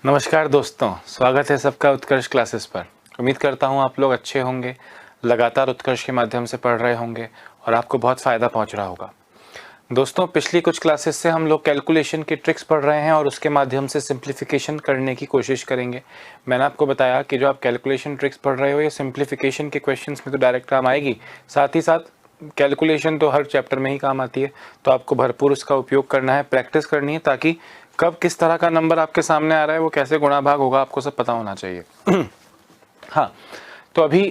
नमस्कार दोस्तों, स्वागत है सबका उत्कर्ष क्लासेस पर। उम्मीद करता हूँ आप लोग अच्छे होंगे, लगातार उत्कर्ष के माध्यम से पढ़ रहे होंगे और आपको बहुत फ़ायदा पहुँच रहा होगा। दोस्तों, पिछली कुछ क्लासेस से हम लोग कैलकुलेशन की ट्रिक्स पढ़ रहे हैं और उसके माध्यम से सिंप्लीफिकेशन करने की कोशिश करेंगे। मैंने आपको बताया कि जो आप कैलकुलेशन ट्रिक्स पढ़ रहे हो ये सिंप्लीफिकेशन के क्वेश्चंस में तो डायरेक्ट काम आएगी, साथ ही साथ कैलकुलेशन तो हर चैप्टर में ही काम आती है। तो आपको भरपूर उसका उपयोग करना है, प्रैक्टिस करनी है, ताकि कब किस तरह का नंबर आपके सामने आ रहा है, वो कैसे गुणा भाग होगा, आपको सब पता होना चाहिए। हाँ, तो अभी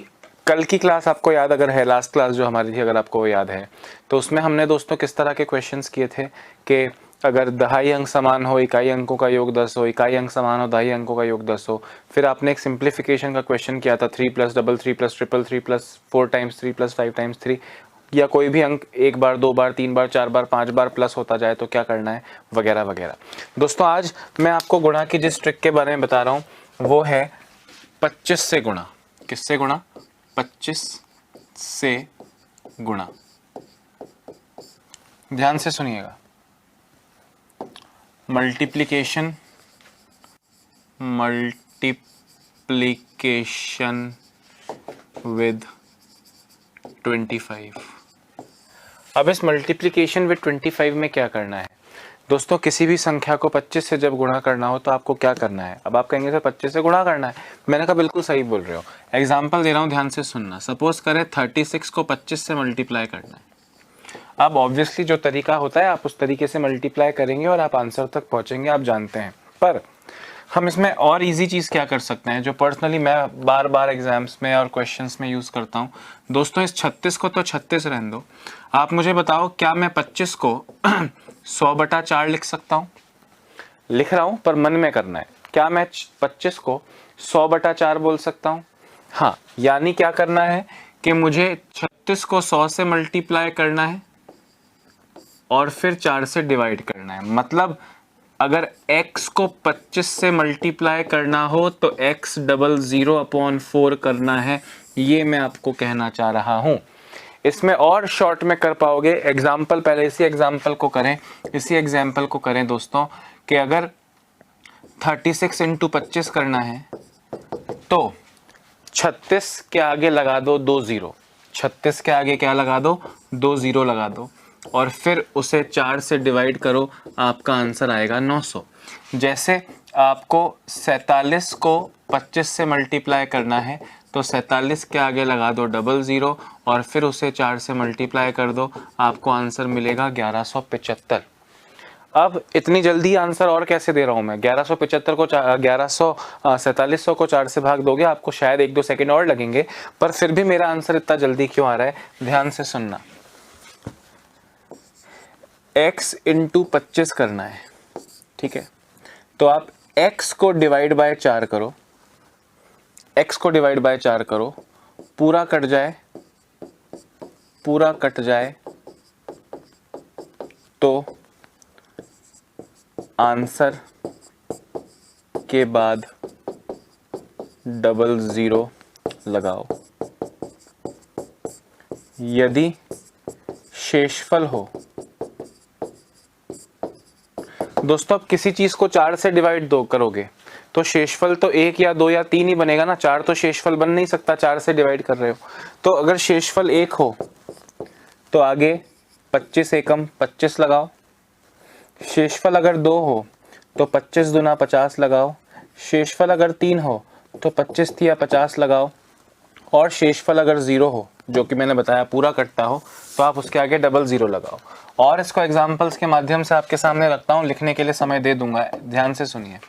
कल की क्लास आपको याद अगर है, लास्ट क्लास जो हमारी थी अगर आपको याद है, तो उसमें हमने दोस्तों किस तरह के क्वेश्चंस किए थे कि अगर दहाई अंक समान हो, इकाई अंकों का योग 10 हो, इकाई अंक समान हो, दहाई अंकों का योग 10 हो। फिर आपने एक सिंप्लीफिकेशन का क्वेश्चन किया था 3 + 3 3 + 3 3 + 4 × 3 + 5 × 3, या कोई भी अंक एक बार, दो बार, तीन बार, चार बार, पांच बार प्लस होता जाए तो क्या करना है, वगैरह वगैरह। दोस्तों, आज मैं आपको गुणा की जिस ट्रिक के बारे में बता रहा हूं वो है 25 से गुणा। किससे गुणा? 25 से गुणा। ध्यान से सुनिएगा। Multiplication with 25। अब इस मल्टीप्लिकेशन विद 25 में क्या करना है दोस्तों? किसी भी संख्या को 25 से जब गुणा करना हो तो आपको क्या करना है? अब आप कहेंगे सर 25 से गुणा करना है। मैंने कहा बिल्कुल सही बोल रहे हो। एग्जाम्पल दे रहा हूं, ध्यान से सुनना। सपोज करें 36 को 25 से मल्टीप्लाई करना है। अब ऑब्वियसली जो तरीका होता है आप उस तरीके से मल्टीप्लाई करेंगे और आप आंसर तक पहुंचेंगे, आप जानते हैं। पर हम इसमें और इजी चीज़ क्या कर सकते हैं, जो पर्सनली मैं बार बार एग्जाम्स में और क्वेश्चंस में यूज़ करता हूं। दोस्तों, इस 36 को तो 36 रहने दो। आप मुझे बताओ, क्या मैं 25 को 100/4 लिख सकता हूं? लिख रहा हूं पर मन में करना है। क्या मैं 25 को 100/4 बोल सकता हूं? हाँ, यानी क्या करना है कि मुझे 36 को 100 से मल्टीप्लाई करना है और फिर 4 से डिवाइड करना है। मतलब अगर x को 25 से मल्टीप्लाई करना हो तो x 0/4 करना है। ये मैं आपको कहना चाह रहा हूं। इसमें और शॉर्ट में कर पाओगे। एग्जाम्पल, पहले इसी एग्जाम्पल को करें दोस्तों, कि अगर 36 × 25 करना है तो 36 के आगे लगा दो 2 0। 36 के आगे क्या लगा दो? 2 0 लगा दो और फिर उसे 4 से डिवाइड करो, आपका आंसर आएगा 900। जैसे आपको 47 को 25 से मल्टीप्लाई करना है तो 47 के आगे लगा दो 00 और फिर उसे 4 से मल्टीप्लाई कर दो, आपको आंसर मिलेगा 1175। अब इतनी जल्दी आंसर और कैसे दे रहा हूं मैं? 1175 को 4700 को 4 से भाग दोगे, आपको शायद 1-2 सेकंड और लगेंगे, पर फिर भी मेरा आंसर इतना जल्दी क्यों आ रहा है? ध्यान से सुनना। x × 25 करना है, ठीक है? तो आप x को डिवाइड बाय 4 करो, पूरा कट जाए तो आंसर के बाद 00 लगाओ। यदि शेषफल हो, दोस्तों, अब किसी चीज को 4 से डिवाइड करोगे तो शेषफल तो 1 या 2 या 3 ही बनेगा ना। 4 तो शेषफल बन नहीं सकता, 4 से डिवाइड कर रहे हो। तो अगर शेषफल 1 हो तो आगे 25 एकम 25 लगाओ। शेषफल अगर 2 हो तो 25 दूना 50 लगाओ। शेषफल अगर 3 हो तो 25 तिया 50 लगाओ। और शेषफल अगर 0 हो, जो कि मैंने बताया पूरा कटता हो, तो आप उसके आगे 00 लगाओ। और इसको एग्जाम्पल्स के माध्यम से आपके सामने रखता हूं, लिखने के लिए समय दे दूंगा, ध्यान से सुनिए।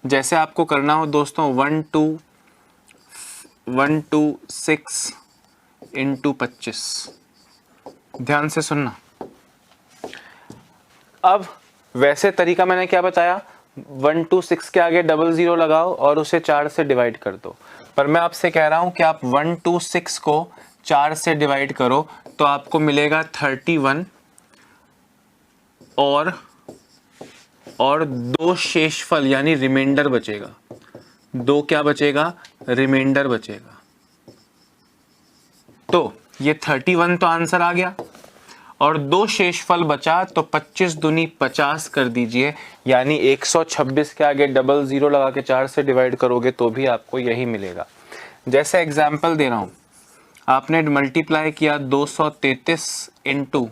जैसे आपको करना हो दोस्तों 126 × 25। ध्यान से सुनना। अब वैसे तरीका मैंने क्या बताया? 126 के आगे 00 लगाओ और उसे 4 से डिवाइड कर दो। पर मैं आपसे कह रहा हूं कि आप 126 को 4 से डिवाइड करो तो आपको मिलेगा 31 और 2 शेषफल यानी रिमाइंडर बचेगा। 2 क्या बचेगा? रिमाइंडर बचेगा। तो ये 31 तो आंसर आ गया और 2 शेषफल बचा, तो 25 दूनी 50 कर दीजिए, यानी 126 के आगे डबल जीरो लगा के 4 से डिवाइड करोगे तो भी आपको यही मिलेगा। जैसे एग्जाम्पल दे रहा हूँ, आपने मल्टीप्लाई किया 233 इंटू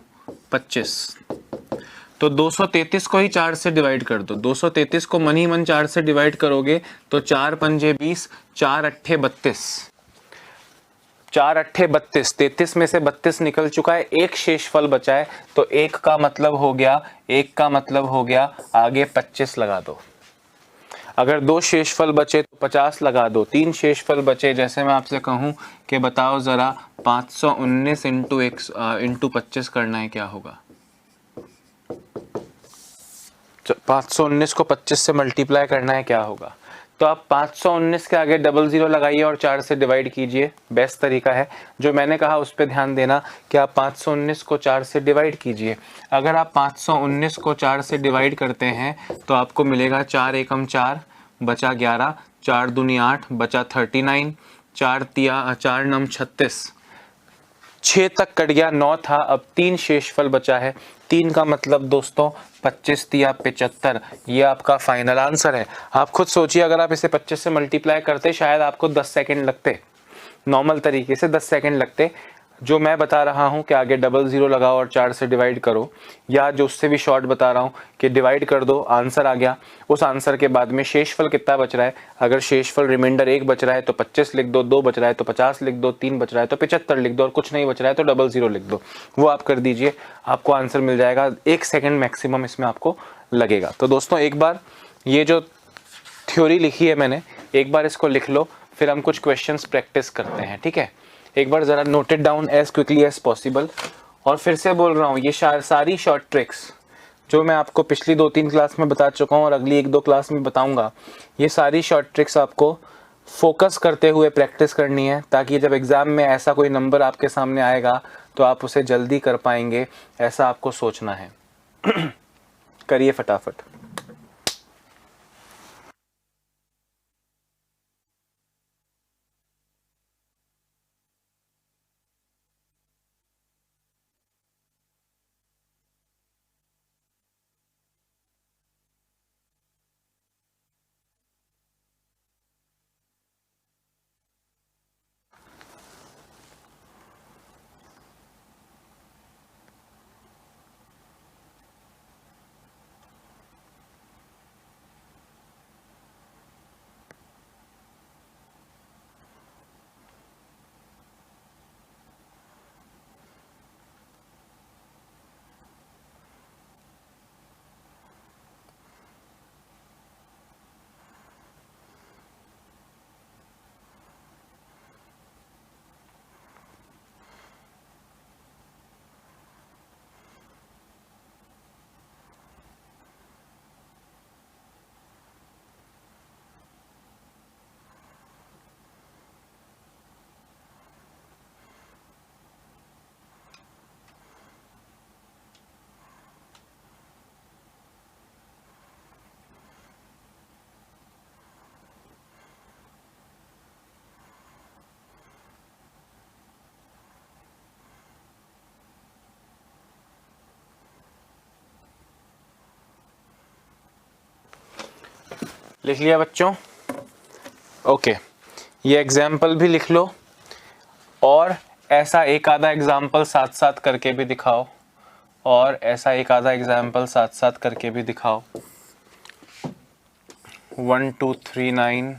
25, तो 233 को ही 4 से डिवाइड कर दो। 233 को मन ही मन 4 से डिवाइड करोगे तो 4 पंजे 20, 4 अट्ठे 32, 4 अट्ठे 32, 33 में से 32 निकल चुका है, एक शेषफल बचा है, तो एक का मतलब हो गया, एक का मतलब हो गया आगे 25 लगा दो। अगर 2 शेषफल बचे तो 50 लगा दो। 3 शेषफल बचे, जैसे मैं आपसे कहूं कि बताओ जरा 519 इंटू 25 करना है, क्या होगा? 519 को 25 से मल्टीप्लाई करना है, क्या होगा? तो आप 519 के आगे डबल जीरो लगाइए और 4 से डिवाइड कीजिए, बेस्ट तरीका है। जो मैंने कहा उस पर ध्यान देना कि आप 519 को 4 से डिवाइड कीजिए। अगर आप 519 को 4 से डिवाइड करते हैं तो आपको मिलेगा 4 एकम 4, बचा 11, 4 दूनी 8, बचा 39, 4 नम 36, 6 तक कट गया, 9 था, अब 3 शेषफल बचा है। 3 का मतलब दोस्तों 25 तिया 75, ये आपका फाइनल आंसर है। आप खुद सोचिए, अगर आप इसे 25 से मल्टीप्लाई करते शायद आपको 10 सेकंड लगते, नॉर्मल तरीके से 10 सेकंड लगते। जो मैं बता रहा हूं कि आगे डबल जीरो लगाओ और 4 से डिवाइड करो, या जो उससे भी शॉर्ट बता रहा हूं कि डिवाइड कर दो, आंसर आ गया। उस आंसर के बाद में शेषफल कितना बच रहा है, अगर शेषफल रिमाइंडर 1 बच रहा है तो 25 लिख दो, 2 बच रहा है तो 50 लिख दो, 3 बच रहा है तो 75 लिख दो, और कुछ नहीं बच रहा है तो डबल जीरो लिख दो। वो आप कर दीजिए, आपको आंसर मिल जाएगा। 1 सेकेंड मैक्सिमम इसमें आपको लगेगा। तो दोस्तों एक बार ये जो थ्योरी लिखी है मैंने, एक बार इसको लिख लो, फिर हम कुछ क्वेश्चंस प्रैक्टिस करते हैं, ठीक है? एक बार ज़रा note it down as quickly as possible. और फिर से बोल रहा हूँ, ये सारी शॉर्ट ट्रिक्स जो मैं आपको पिछली 2-3 क्लास में बता चुका हूँ और अगली 1-2 क्लास में बताऊँगा, ये सारी शॉर्ट ट्रिक्स आपको फोकस करते हुए प्रैक्टिस करनी है, ताकि जब एग्ज़ाम में ऐसा कोई नंबर आपके सामने आएगा तो आप उसे जल्दी कर पाएंगे, ऐसा आपको सोचना है। करिए फटाफट। लिख लिया बच्चों? ओके, ये एग्जाम्पल भी लिख लो और ऐसा एक आधा एग्जाम्पल साथ साथ करके भी दिखाओ, और ऐसा एक आधा एग्जाम्पल साथ साथ करके भी दिखाओ। 1239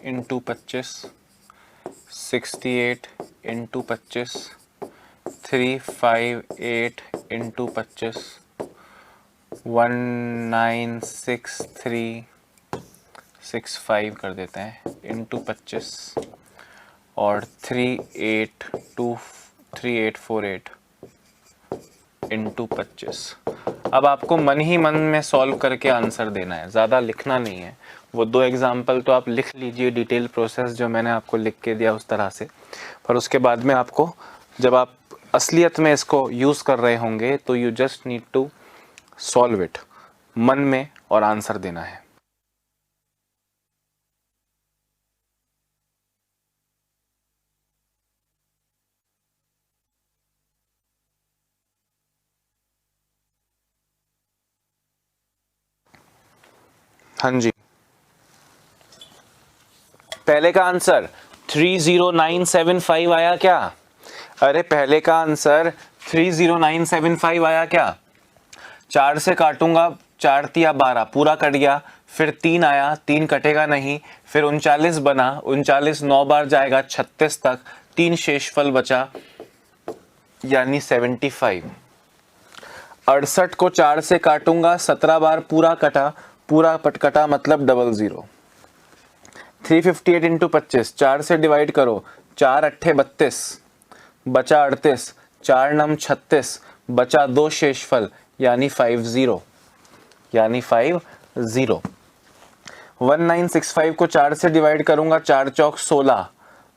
इंटू 25, 68 इंटू 25, 358 इंटू 25, 196365 कर देते हैं इंटू 25, और 3848 इंटू 25। अब आपको मन ही मन में सॉल्व करके आंसर देना है, ज़्यादा लिखना नहीं है। वो 2 एग्जाम्पल तो आप लिख लीजिए, डिटेल प्रोसेस जो मैंने आपको लिख के दिया उस तरह से, पर उसके बाद में आपको जब आप असलियत में इसको यूज़ कर रहे होंगे तो you just need to solve it मन में और आंसर देना है। हाँ जी, पहले का आंसर 30975 आया क्या? अरे पहले का आंसर 30975 आया क्या? 4 से काटूंगा, 4 तिया 12 पूरा कट गया, फिर 3 आया, 3 कटेगा नहीं, फिर 39 बना, 39 9 बार जाएगा 36 तक, 3 शेषफल बचा यानी 75। 68 को 4 से काटूंगा, 17 बार पूरा कटा, पूरा पट कटा मतलब 00। 358 इंटू 25, 4 से डिवाइड करो, 4 अट्ठे 32 बचा 38, 4 नम 36 बचा 2 शेषफल यानी 50, यानी 50। 1965 को 4 से डिवाइड करूंगा, 4 चौक 16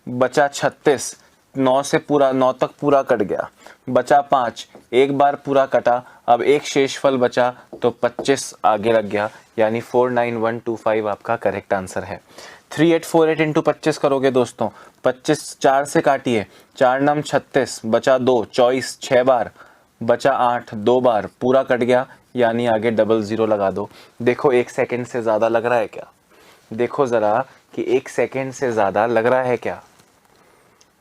बचा 36, 9 से पूरा 9 तक पूरा कट गया, बचा 5, एक बार पूरा कटा, अब एक शेषफल बचा तो 25 आगे लग गया यानी 49125 आपका करेक्ट आंसर है। 3848 इंटू 25 करोगे दोस्तों, 25 4 से काटिए, 4 नम 36 बचा 2 24 6 बार बचा 8 2 बार पूरा कट गया यानी आगे 00 लगा दो। देखो 1 सेकंड से ज़्यादा लग रहा है क्या? देखो ज़रा कि 1 सेकंड से ज़्यादा लग रहा है क्या?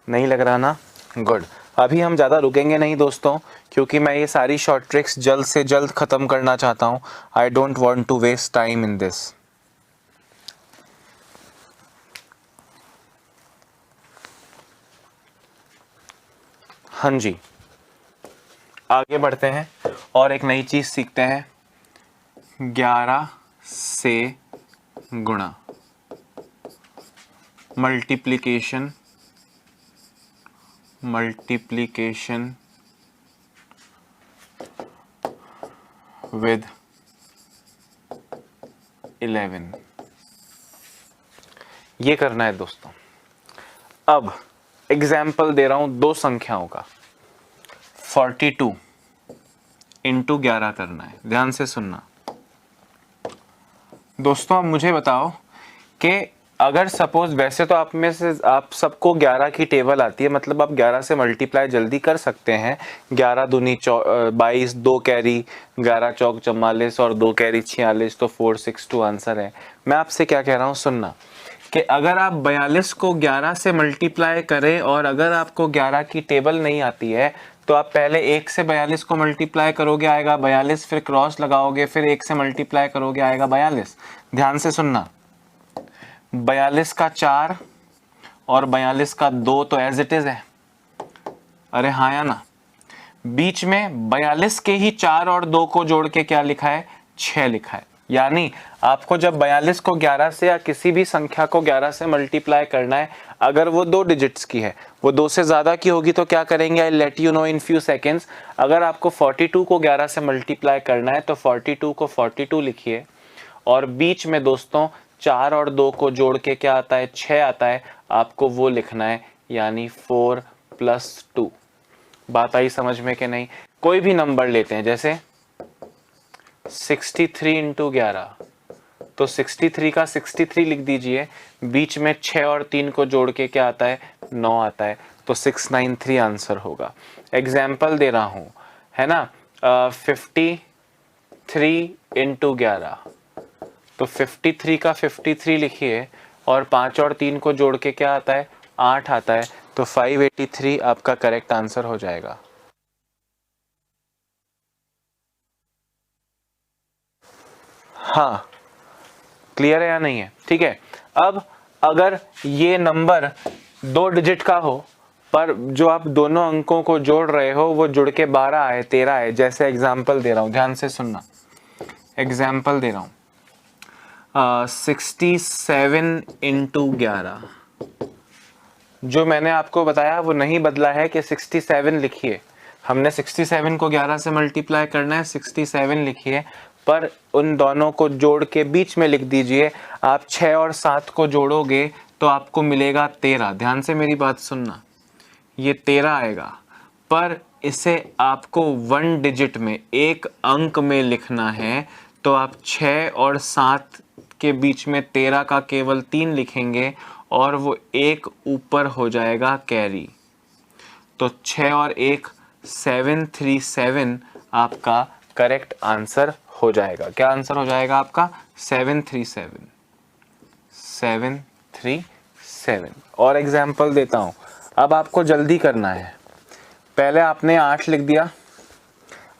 नहीं लग रहा ना? गुड। अभी हम ज़्यादा रुकेंगे नहीं दोस्तों, क्योंकि मैं ये सारी शॉर्ट ट्रिक्स जल्द से जल्द ख़त्म करना चाहता हूँ। I don't want to waste time in this. हाँ जी, आगे बढ़ते हैं और एक नई चीज़ सीखते हैं, 11 से गुणा, मल्टीप्लिकेशन विद 11, ये करना है दोस्तों। अब एग्जाम्पल दे रहा हूं 2 संख्याओं का, 42 इंटू 11 करना है। ध्यान से सुनना दोस्तों। अब मुझे बताओ कि अगर सपोज, वैसे तो आप में से आप सबको 11 की टेबल आती है, मतलब आप 11 से मल्टीप्लाई जल्दी कर सकते हैं। 11 दूनी 22, 2 कैरी 11 चौक 44 और 2 कैरी 46, तो 462 आंसर है। मैं आपसे क्या कह रहा हूँ सुनना, कि अगर आप 42 को 11 से मल्टीप्लाई करें और अगर आपको 11 की टेबल नहीं आती है तो आप पहले 1 से 42 को मल्टीप्लाई करोगे, आएगा 42, फिर क्रॉस लगाओगे, फिर 1 से मल्टीप्लाई करोगे, आएगा 42। ध्यान से सुनना, 42 का 4 और 42 का 2 तो एज इट इज है। अरे हाँ या ना? बीच में 42 के ही 4 और 2 को जोड़ के क्या लिखा है? 6 लिखा है। यानी आपको जब 42 को 11 से या किसी भी संख्या को 11 से मल्टीप्लाई करना है, अगर वो 2 डिजिट्स की है, वो 2 से ज्यादा की होगी तो क्या करेंगे? I let you know in few seconds. अगर आपको 42 को 11 से मल्टीप्लाई करना है तो 42 को 42 लिखिए, और बीच में दोस्तों 4 और 2 को जोड़ के क्या आता है? 6 आता है। आपको वो लिखना है, यानी 4 + 2। बात आई समझ में कि नहीं? कोई भी नंबर लेते हैं, जैसे 63 इंटू 11, तो 63 का 63 लिख दीजिए, बीच में 6 और 3 को जोड़ के क्या आता है? 9 आता है, तो 693 आंसर होगा। एग्जाम्पल दे रहा हूं, है ना? 53 इंटू 11, तो 53 का 53 लिखिए और 5 और 3 को जोड़ के क्या आता है? 8 आता है, तो 583 आपका करेक्ट आंसर हो जाएगा। हाँ, क्लियर है या नहीं है? ठीक है। अब अगर ये नंबर 2 डिजिट का हो, पर जो आप दोनों अंकों को जोड़ रहे हो वो जुड़ के 12 आए, 13 आए, जैसे एग्जाम्पल दे रहा हूं, ध्यान से सुनना। एग्जाम्पल दे रहा हूं, 67 इंटू 11, जो मैंने आपको बताया वो नहीं बदला है कि 67 लिखिए। हमने 67 को 11 से मल्टीप्लाई करना है, 67 लिखिए, पर उन दोनों को जोड़ के बीच में लिख दीजिए। आप 6 और 7 को जोड़ोगे तो आपको मिलेगा 13। ध्यान से मेरी बात सुनना, ये 13 आएगा, पर इसे आपको 1 डिजिट में, एक अंक में लिखना है, तो आप 6 और 7 के बीच में 13 का केवल 3 लिखेंगे और वो एक ऊपर हो जाएगा कैरी, तो 6 और 1 737 आपका करेक्ट आंसर हो जाएगा। क्या आंसर हो जाएगा आपका? 737, 737। और एग्जाम्पल देता हूँ, अब आपको जल्दी करना है। पहले आपने 8 लिख दिया,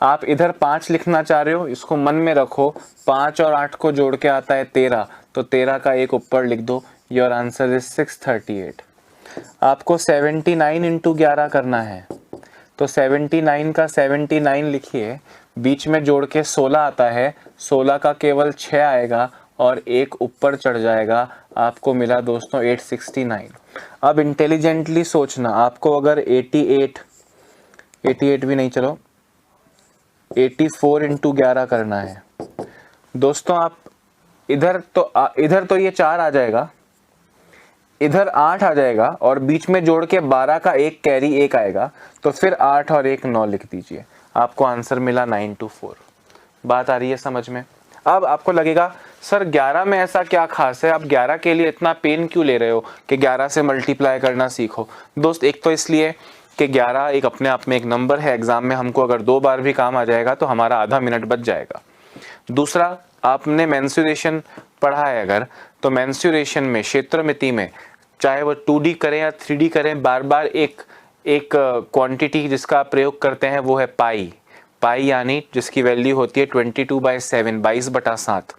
आप इधर 5 लिखना चाह रहे हो, इसको मन में रखो। 5 और 8 को जोड़ के आता है 13, तो 13 का एक ऊपर लिख दो। Your answer is 638। आपको 79 इंटू 11 करना है, तो 79 का 79 लिखिए, बीच में जोड़ के 16 आता है, 16 का केवल 6 आएगा और एक ऊपर चढ़ जाएगा। आपको मिला दोस्तों 869। अब इंटेलिजेंटली सोचना, आपको अगर 88 भी नहीं, चलो 84 इंटू 11 करना है दोस्तों। आप इधर तो ये 4 आ जाएगा, इधर 8 आ जाएगा और बीच में जोड़ के 12 का एक कैरी 1 आएगा, तो फिर 8 और 1 9 लिख दीजिए। आपको आंसर मिला 924। बात आ रही है समझ में? अब आपको लगेगा सर 11 में ऐसा क्या खास है, आप 11 के लिए इतना पेन क्यों ले रहे हो कि 11 से मल्टीप्लाई करना सीखो। दोस्त एक तो इसलिए कि 11 एक अपने आप में एक नंबर है, एग्जाम में हमको अगर 2 बार भी काम आ जाएगा तो हमारा आधा मिनट बच जाएगा। दूसरा, आपने मेंसुरेशन पढ़ा है अगर, तो मेंसुरेशन में क्षेत्रमिति में चाहे वो 2D करें या 3D करें, बार बार एक क्वांटिटी जिसका आप प्रयोग करते हैं वो है पाई। पाई यानी जिसकी वैल्यू होती है 22/7, 22/7।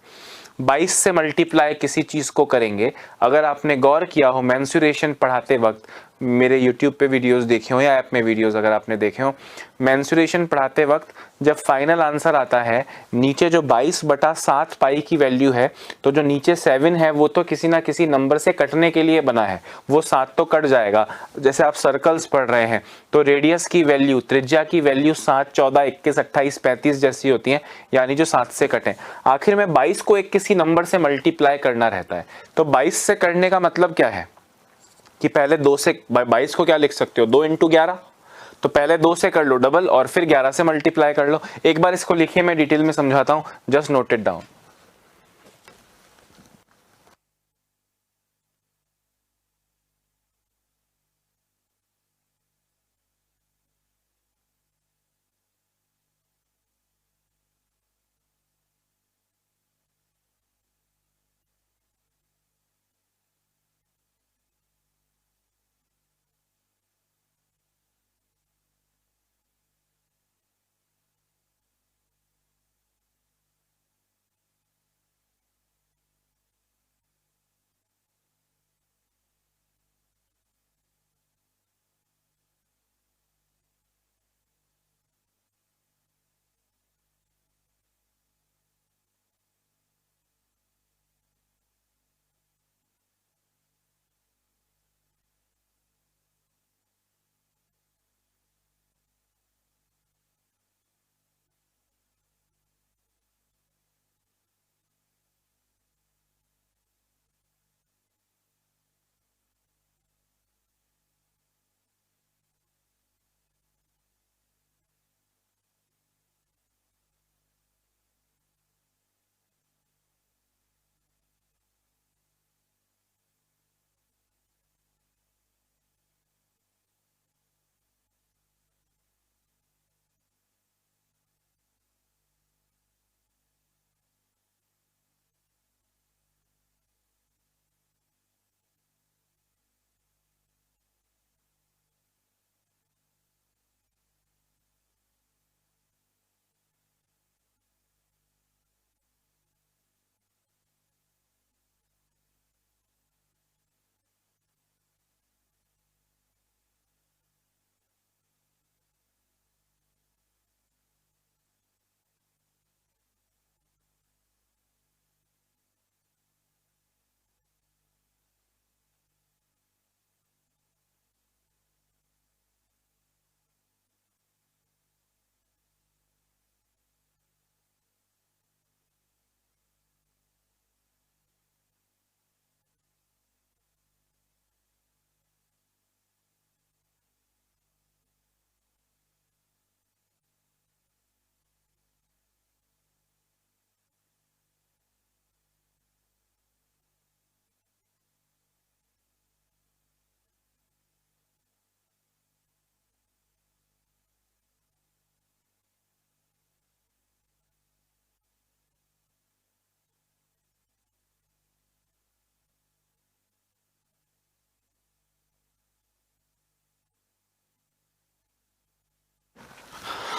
22 से मल्टीप्लाई किसी चीज़ को करेंगे। अगर आपने गौर किया हो मेंसुरेशन पढ़ाते वक्त, मेरे YouTube पे वीडियोस देखे हो या ऐप में वीडियोस अगर आपने देखे हो, मेंसुरेशन पढ़ाते वक्त जब फाइनल आंसर आता है, नीचे जो 22/7 पाई की वैल्यू है, तो जो नीचे 7 है वो तो किसी ना किसी नंबर से कटने के लिए बना है, वो 7 तो कट जाएगा। जैसे आप सर्कल्स पढ़ रहे हैं तो रेडियस की वैल्यू, त्रिज्या की वैल्यू 7, 14, 21, 28, 35 जैसी होती है, यानी जो 7 से कटें। आखिर में 22 को एक किसी नंबर से मल्टीप्लाई करना रहता है। तो 22 से करने का मतलब क्या है कि पहले 2 से 22 को क्या लिख सकते हो, 2 इंटू 11, तो पहले 2 से कर लो डबल और फिर 11 से मल्टीप्लाई कर लो। एक बार इसको लिखिए, मैं डिटेल में समझाता हूं, जस्ट नोट इट डाउन।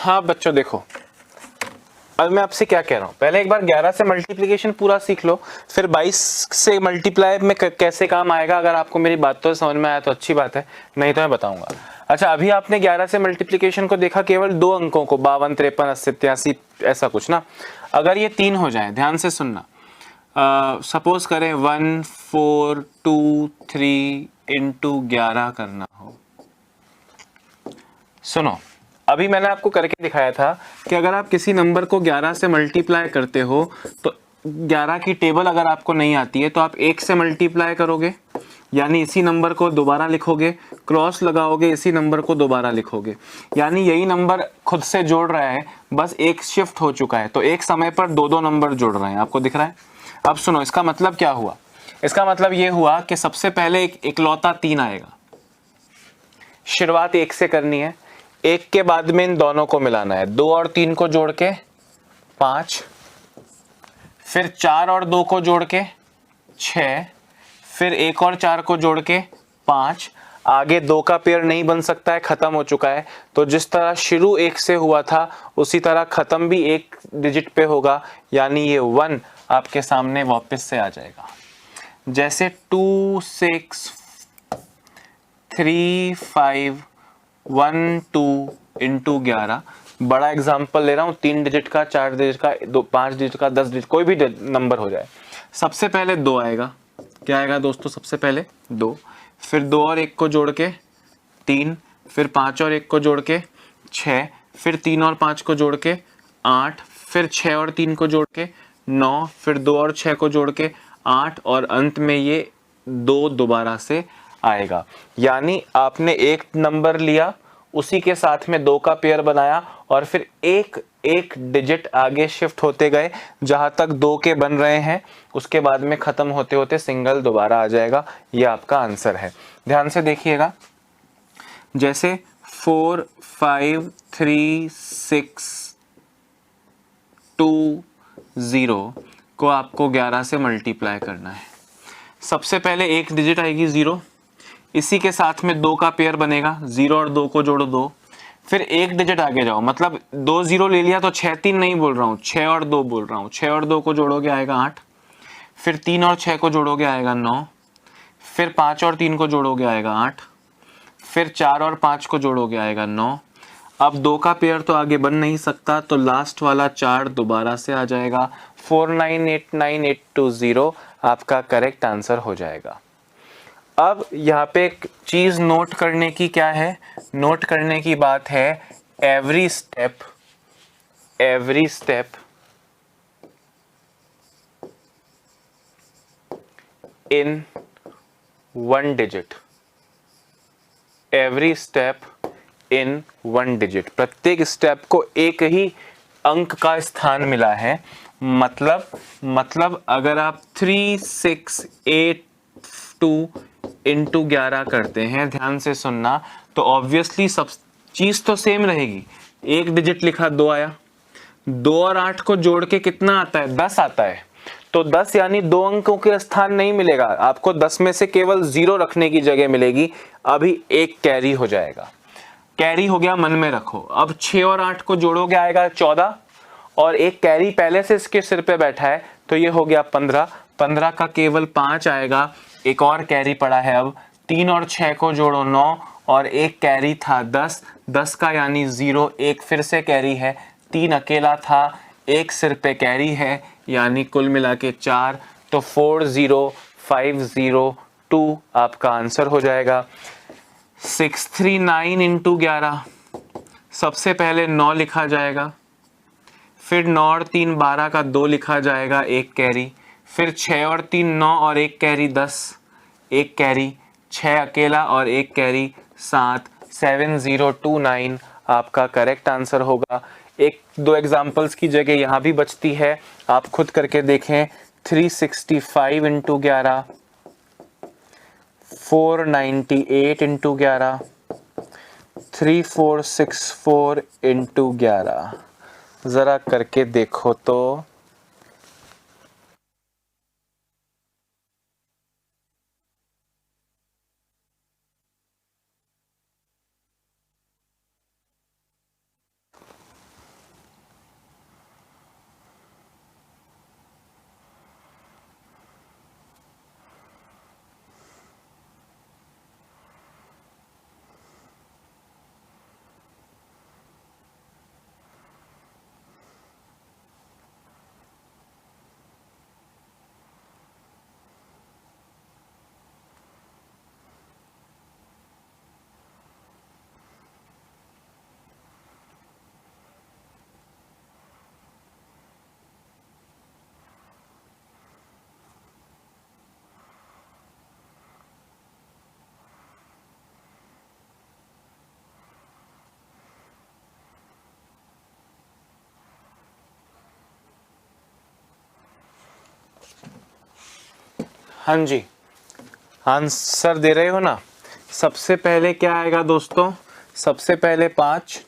हाँ बच्चों देखो, अब मैं आपसे क्या कह रहा हूँ, पहले एक बार 11 से मल्टीप्लिकेशन पूरा सीख लो, फिर 22 से मल्टीप्लाई में कैसे काम आएगा। अगर आपको मेरी बात तो समझ में आया तो अच्छी बात है, नहीं तो मैं बताऊंगा। अच्छा, अभी आपने 11 से मल्टीप्लिकेशन को देखा केवल दो अंकों को, 52, 53, 80, 83 ऐसा कुछ ना। अगर ये तीन हो जाए, ध्यान से सुनना, सपोज करें 1 4 2 3 इंटू 11 करना हो। सुनो, अभी मैंने आपको करके दिखाया था कि अगर आप किसी नंबर को 11 से मल्टीप्लाई करते हो तो 11 की टेबल अगर आपको नहीं आती है तो आप 1 से मल्टीप्लाई करोगे, यानी इसी नंबर को दोबारा लिखोगे, क्रॉस लगाओगे, इसी नंबर को दोबारा लिखोगे, यानी यही नंबर खुद से जोड़ रहा है, बस एक शिफ्ट हो चुका है, तो एक समय पर दो दो नंबर जुड़ रहे हैं, आपको दिख रहा है। अब सुनो, इसका मतलब क्या हुआ, इसका मतलब ये हुआ कि सबसे पहले एक इकलौता 3 आएगा, शुरुआत 1 से करनी है, 1 के बाद में इन दोनों को मिलाना है, 2 और 3 को जोड़ के 5, फिर 4 और 2 को जोड़ के 6, फिर 1 और 4 को जोड़ के 5, आगे 2 का पेयर नहीं बन सकता है, खत्म हो चुका है, तो जिस तरह शुरू 1 से हुआ था उसी तरह खत्म भी 1 डिजिट पे होगा, यानी ये 1 आपके सामने वापस से आ जाएगा। जैसे 2 6 3 5 1 2 इंटू 11, बड़ा एग्जाम्पल ले रहा हूँ, 3 डिजिट का, 4 डिजिट का, 5 डिजिट का, 10 डिजिट, कोई भी नंबर हो जाए। सबसे पहले 2 आएगा, क्या आएगा दोस्तों, सबसे पहले 2, फिर 2 और 1 को जोड़ के 3, फिर 5 और 1 को जोड़ के 6, फिर 3 और 5 को जोड़ के 8, फिर 6 और 3 को जोड़ के 9, फिर 2 और 6 को जोड़ के 8, और अंत में ये 2 दोबारा से आएगा। यानी आपने एक नंबर लिया, उसी के साथ में 2 का पेयर बनाया, और फिर एक एक डिजिट आगे शिफ्ट होते गए, जहां तक 2 के बन रहे हैं, उसके बाद में खत्म होते होते सिंगल दोबारा आ जाएगा। ये आपका आंसर है, ध्यान से देखिएगा। जैसे 4 5 3 6 2 0 को आपको 11 से मल्टीप्लाई करना है। सबसे पहले एक डिजिट आएगी 0, इसी के साथ में 2 का पेयर बनेगा, 0 और 2 को जोड़ो 2, फिर एक डिजिट आगे जाओ, मतलब 2 0 ले लिया तो 6 3 नहीं बोल रहा हूँ, 6 और 2 बोल रहा हूँ, 6 और 2 को जोड़ोगे आएगा 8, फिर 3 और 6 को जोड़ोगे आएगा 9, फिर 5 और 3 को जोड़ोगे आएगा 8, फिर 4 और 5 को जोड़ोगे आएगा 9। अब 2 का पेयर तो आगे बन नहीं सकता, तो लास्ट वाला 4 दोबारा से आ जाएगा, 4989820 आपका करेक्ट आंसर हो जाएगा। अब यहाँ पे एक चीज नोट करने की क्या है, नोट करने की बात है, every step in 1 digit, every step in 1 digit, प्रत्येक स्टेप को एक ही अंक का स्थान मिला है। मतलब अगर आप 3 6 8 2 इंटू 11 करते हैं, ध्यान से सुनना, तो ऑब्वियसली सब चीज तो सेम रहेगी, एक डिजिट लिखा 2 आया, 2 और 8 को जोड़ के कितना आता है, 10 आता है, तो 10 यानी 2 अंकों के स्थान नहीं मिलेगा आपको, 10 में से केवल 0 रखने की जगह मिलेगी, अभी एक कैरी हो जाएगा, कैरी हो गया, मन में रखो। अब 6 और 8 को जोड़ोगे आएगा 14, और एक कैरी पहले से इसके सिर पे बैठा है, तो ये हो गया 15, 15 का केवल 5 आएगा, एक और कैरी पड़ा है। अब 3 और 6 को जोड़ो 9, और एक कैरी था 10, 10 का यानी 0, एक फिर से कैरी है, 3 अकेला था, एक सिर पे कैरी है, यानी कुल मिला के 4, तो 40502 आपका आंसर हो जाएगा। 639 इंटू 11, सबसे पहले 9 लिखा जाएगा, फिर 9 और 3 12 का 2 लिखा जाएगा, एक कैरी, फिर 6 और 3 9 और एक कैरी 10, एक कैरी, 6 अकेला और एक कैरी 7, 7029 आपका करेक्ट आंसर होगा। एक दो एग्जाम्पल्स की जगह यहाँ भी बचती है, आप खुद करके देखें। 365 इंटू 11, 498 इंटू 11, 3464 इंटू 11, जरा करके देखो तो। हाँ जी, आंसर दे रहे हो ना। सबसे पहले क्या आएगा दोस्तों, सबसे पहले 5,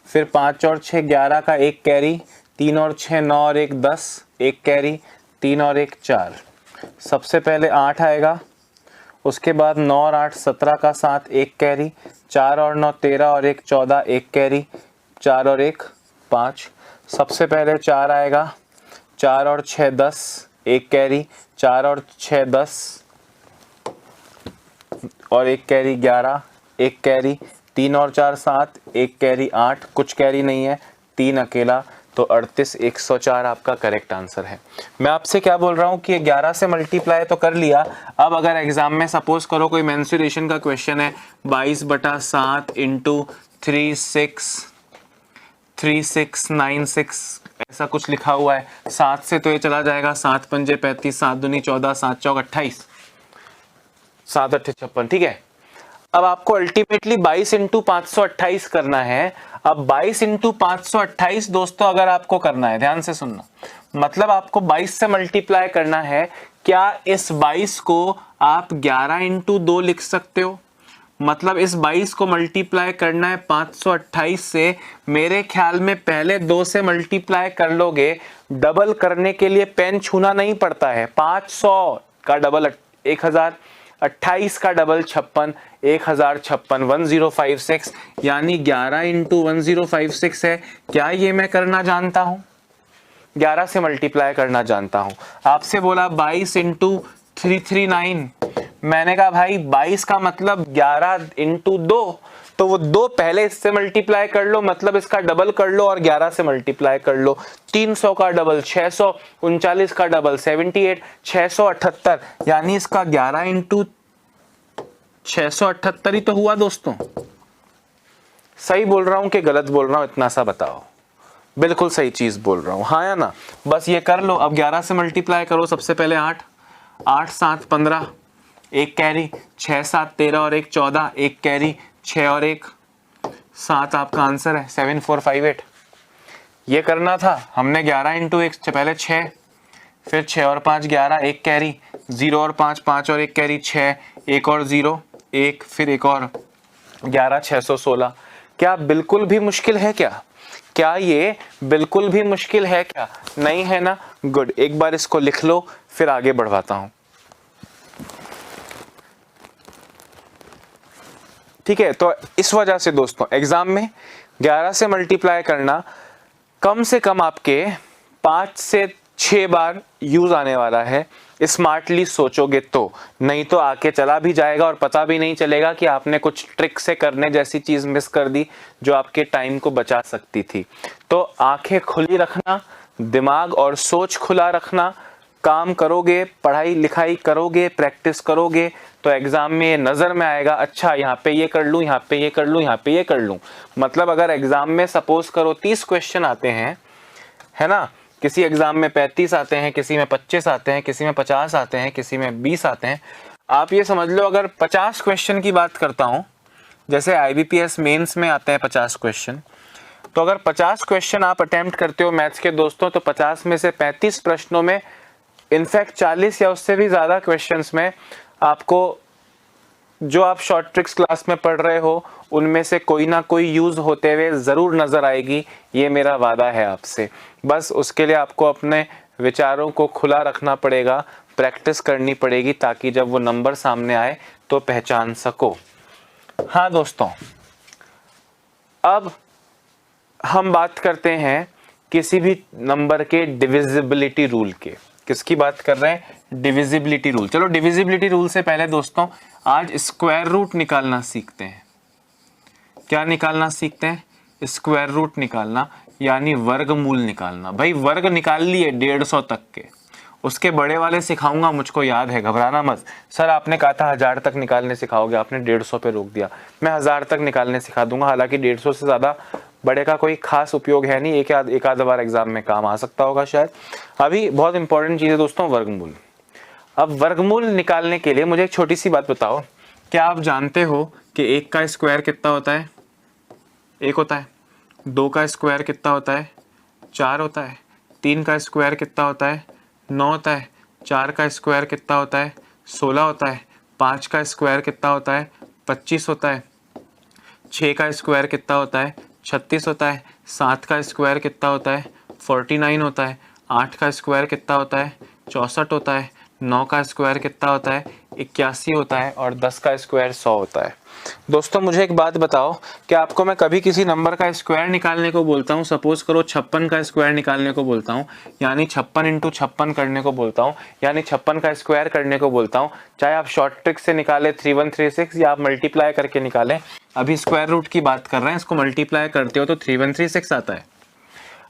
फिर 5 और 6 11 का 1 कैरी, 3 और 6 9 और 1 10, 1 कैरी, 3 और 1 4। सबसे पहले 8 आएगा, उसके बाद 9 और 8 17 का 7, 1 कैरी, 4 और 9 13 और 1 14, 1 कैरी, 4 और 1 5। सबसे पहले 4 आएगा, 4 और 6 10, 1 कैरी, 4 और 6 10 और 1 कैरी 11, 1 कैरी, 3 और 4 7, 1 कैरी 8, कुछ कैरी नहीं है, 3 अकेला, तो 38 104 आपका करेक्ट आंसर है। मैं आपसे क्या बोल रहा हूँ कि 11 से मल्टीप्लाई तो कर लिया। अब अगर एग्जाम में सपोज करो कोई मेंसुरेशन का क्वेश्चन है, 22/7 इंटू 3696 ऐसा कुछ लिखा हुआ है, 7 से तो ये चला जाएगा, 7 पंजे 35, 7 दूनी 14, 7 चौक 28, 7 अट्ठे 56, ठीक है। अब आपको अल्टीमेटली 22 इंटू 528 करना है। अब 22 इंटू 528 दोस्तों अगर आपको करना है, ध्यान से सुनना, मतलब आपको 22 से मल्टीप्लाई करना है। क्या इस 22 को आप 11 इंटू 2 लिख सकते हो? मतलब इस 22 को मल्टीप्लाई करना है 528 से। मेरे ख्याल में पहले 2 से मल्टीप्लाई कर लोगे, डबल करने के लिए पेन छूना नहीं पड़ता है। 500 का डबल 1000, 28 का डबल 56, 1056, 1056, यानी 11 इंटू 1056 है। क्या ये मैं करना जानता हूं? 11 से मल्टीप्लाई करना जानता हूं। आपसे बोला 22 इंटू 339, मैंने कहा भाई 22 का मतलब 11 इंटू 2, तो वो 2 पहले इससे मल्टीप्लाई कर लो, मतलब इसका डबल कर लो और 11 से मल्टीप्लाई कर लो। 300 का डबल 600, 39 का डबल 78, 678, यानी इसका 11 इंटू 678 ही तो हुआ दोस्तों। सही बोल रहा हूं कि गलत बोल रहा हूं, इतना सा बताओ। बिल्कुल सही चीज बोल रहा हूं, हाँ या ना? बस ये कर लो। अब 11 से मल्टीप्लाई करो। सबसे पहले 8, 8 7 15, 1 कैरी, 6 7 13 और 1 14, 1 कैरी, 6 और 1 7 आपका आंसर है 7458। ये करना था हमने। 11 इंटू 1 पहले 6, फिर 6 और 5 11, 1 कैरी, 0 और 5 5 और 1 कैरी 6, 1 और 0 1, फिर 1 और 11 616। क्या बिल्कुल भी मुश्किल है क्या? क्या ये बिल्कुल भी मुश्किल है क्या? नहीं है ना? गुड। एक बार इसको लिख लो, फिर आगे बढ़वाता हूं। ठीक है, तो इस वजह से दोस्तों एग्जाम में 11 से मल्टीप्लाई करना कम से कम आपके 5 से 6 बार यूज आने वाला है, स्मार्टली सोचोगे तो। नहीं तो आके चला भी जाएगा और पता भी नहीं चलेगा कि आपने कुछ ट्रिक से करने जैसी चीज मिस कर दी जो आपके टाइम को बचा सकती थी। तो आंखें खुली रखना, दिमाग और सोच खुला रखना। काम करोगे, पढ़ाई लिखाई करोगे, प्रैक्टिस करोगे, तो एग्जाम में नजर में आएगा, अच्छा यहाँ पे ये कर लूं, यहाँ पे ये कर लूं, यहाँ पे ये कर लूं। मतलब अगर एग्जाम में सपोज करो 30 क्वेश्चन आते हैं, है ना, किसी एग्जाम में 35 आते हैं, किसी में 25 आते हैं, किसी में 50 आते हैं, किसी में 20 आते हैं। आप ये समझ लो अगर 50 क्वेश्चन की बात करता हूं, जैसे IBPS मेंस में आते हैं 50 क्वेश्चन, तो अगर 50 क्वेश्चन आप अटेम्प्ट करते हो मैथ्स के दोस्तों, तो 50 में से 35 प्रश्नों में, इनफैक्ट 40 या उससे भी ज्यादा क्वेश्चंस में आपको जो आप शॉर्ट ट्रिक्स क्लास में पढ़ रहे हो उनमें से कोई ना कोई यूज होते हुए जरूर नजर आएगी। ये मेरा वादा है आपसे। बस उसके लिए आपको अपने विचारों को खुला रखना पड़ेगा, प्रैक्टिस करनी पड़ेगी, ताकि जब वो नंबर सामने आए तो पहचान सको। हाँ दोस्तों, अब हम बात करते हैं किसी भी नंबर के डिविजिबिलिटी रूल के। किसकी बात कर रहे हैं? Divisibility rule. चलो डिविजिबिलिटी रूल से पहले दोस्तों आज स्क्वायर रूट निकालना सीखते हैं। क्या निकालना सीखते हैं? स्क्वायर रूट निकालना, यानी वर्गमूल निकालना। भाई वर्ग निकाल लिए 150 तक के, उसके बड़े वाले सिखाऊंगा, मुझको याद है, घबराना मत। सर आपने कहा था 1000 तक निकालने सिखाओगे, आपने 150 पे रोक दिया। मैं 1000 तक निकालने सिखा दूंगा, हालांकि 150 से ज्यादा बड़े का कोई खास उपयोग है नहीं, एक आध बार एग्जाम में काम आ सकता होगा शायद। अभी बहुत इंपॉर्टेंट चीज है दोस्तों, वर्गमूल। अब वर्गमूल निकालने के लिए मुझे एक छोटी सी बात बताओ, क्या आप जानते हो कि 1 का स्क्वायर कितना होता है? 1 होता है। 2 का स्क्वायर कितना होता है? 4 होता है। 3 का स्क्वायर कितना होता है? 9 होता है। 4 का स्क्वायर कितना होता है? 16 होता है, 5 का स्क्वायर कितना होता है 25 होता है, 6 का स्क्वायर कितना होता है 36 होता है, 7 का स्क्वायर कितना होता है 49 होता है, 8 का स्क्वायर कितना होता है 64 होता है, 9 का स्क्वायर कितना होता है 81 होता है और 10 का स्क्वायर 100 होता है। दोस्तों मुझे एक बात बताओ कि आपको मैं कभी किसी नंबर का स्क्वायर निकालने को बोलता हूँ, सपोज करो 56 का स्क्वायर निकालने को बोलता हूँ, यानी 56 इंटू 56 करने को बोलता हूँ, यानी 56 का स्क्वायर करने को बोलता हूँ, चाहे आप शॉर्ट ट्रिक से निकाले 3136 या आप मल्टीप्लाई करके निकालें, अभी स्क्वायर रूट की बात कर रहे हैं, इसको मल्टीप्लाई करते हो तो 3136 आता है।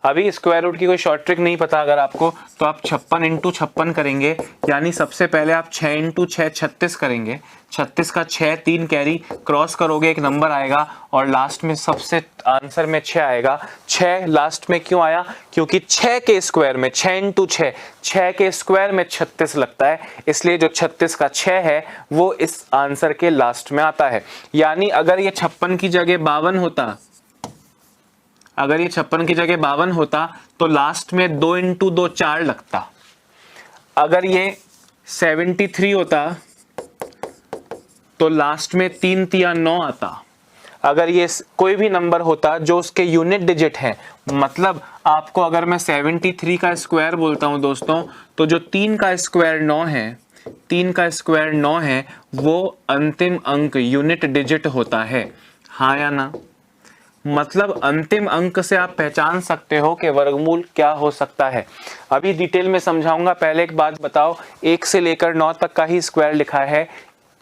अभी स्क्वायर रूट की कोई शॉर्ट ट्रिक नहीं पता अगर आपको, तो आप 56 इंटू 56 करेंगे, यानी सबसे पहले आप 6 इंटू 6 36 करेंगे, 36 का 6 3 कैरी क्रॉस करोगे एक नंबर आएगा और लास्ट में सबसे आंसर में 6 आएगा। 6 लास्ट में क्यों आया? क्योंकि 6 के स्क्वायर में 6 इंटू 6, 6 के स्क्वायर में 36 लगता है, इसलिए जो 36 का 6 है वो इस आंसर के लास्ट में आता है। यानी अगर ये 56 की जगह 52 होता, अगर ये 56 की जगह 52 होता तो लास्ट में 2 इंटू 2 4 लगता। अगर ये 73 होता तो लास्ट में 3 तिया 9 आता। अगर ये कोई भी नंबर होता जो उसके यूनिट डिजिट है, मतलब आपको अगर मैं 73 का स्क्वायर बोलता हूं दोस्तों, तो जो 3 का स्क्वायर 9 है, 3 का स्क्वायर 9 है, वो अंतिम अंक यूनिट डिजिट होता है, हाँ या ना? मतलब अंतिम अंक से आप पहचान सकते हो कि वर्गमूल क्या हो सकता है। अभी डिटेल में समझाऊंगा, पहले एक बात बताओ, 1 से लेकर 9 तक का ही स्क्वायर लिखा है,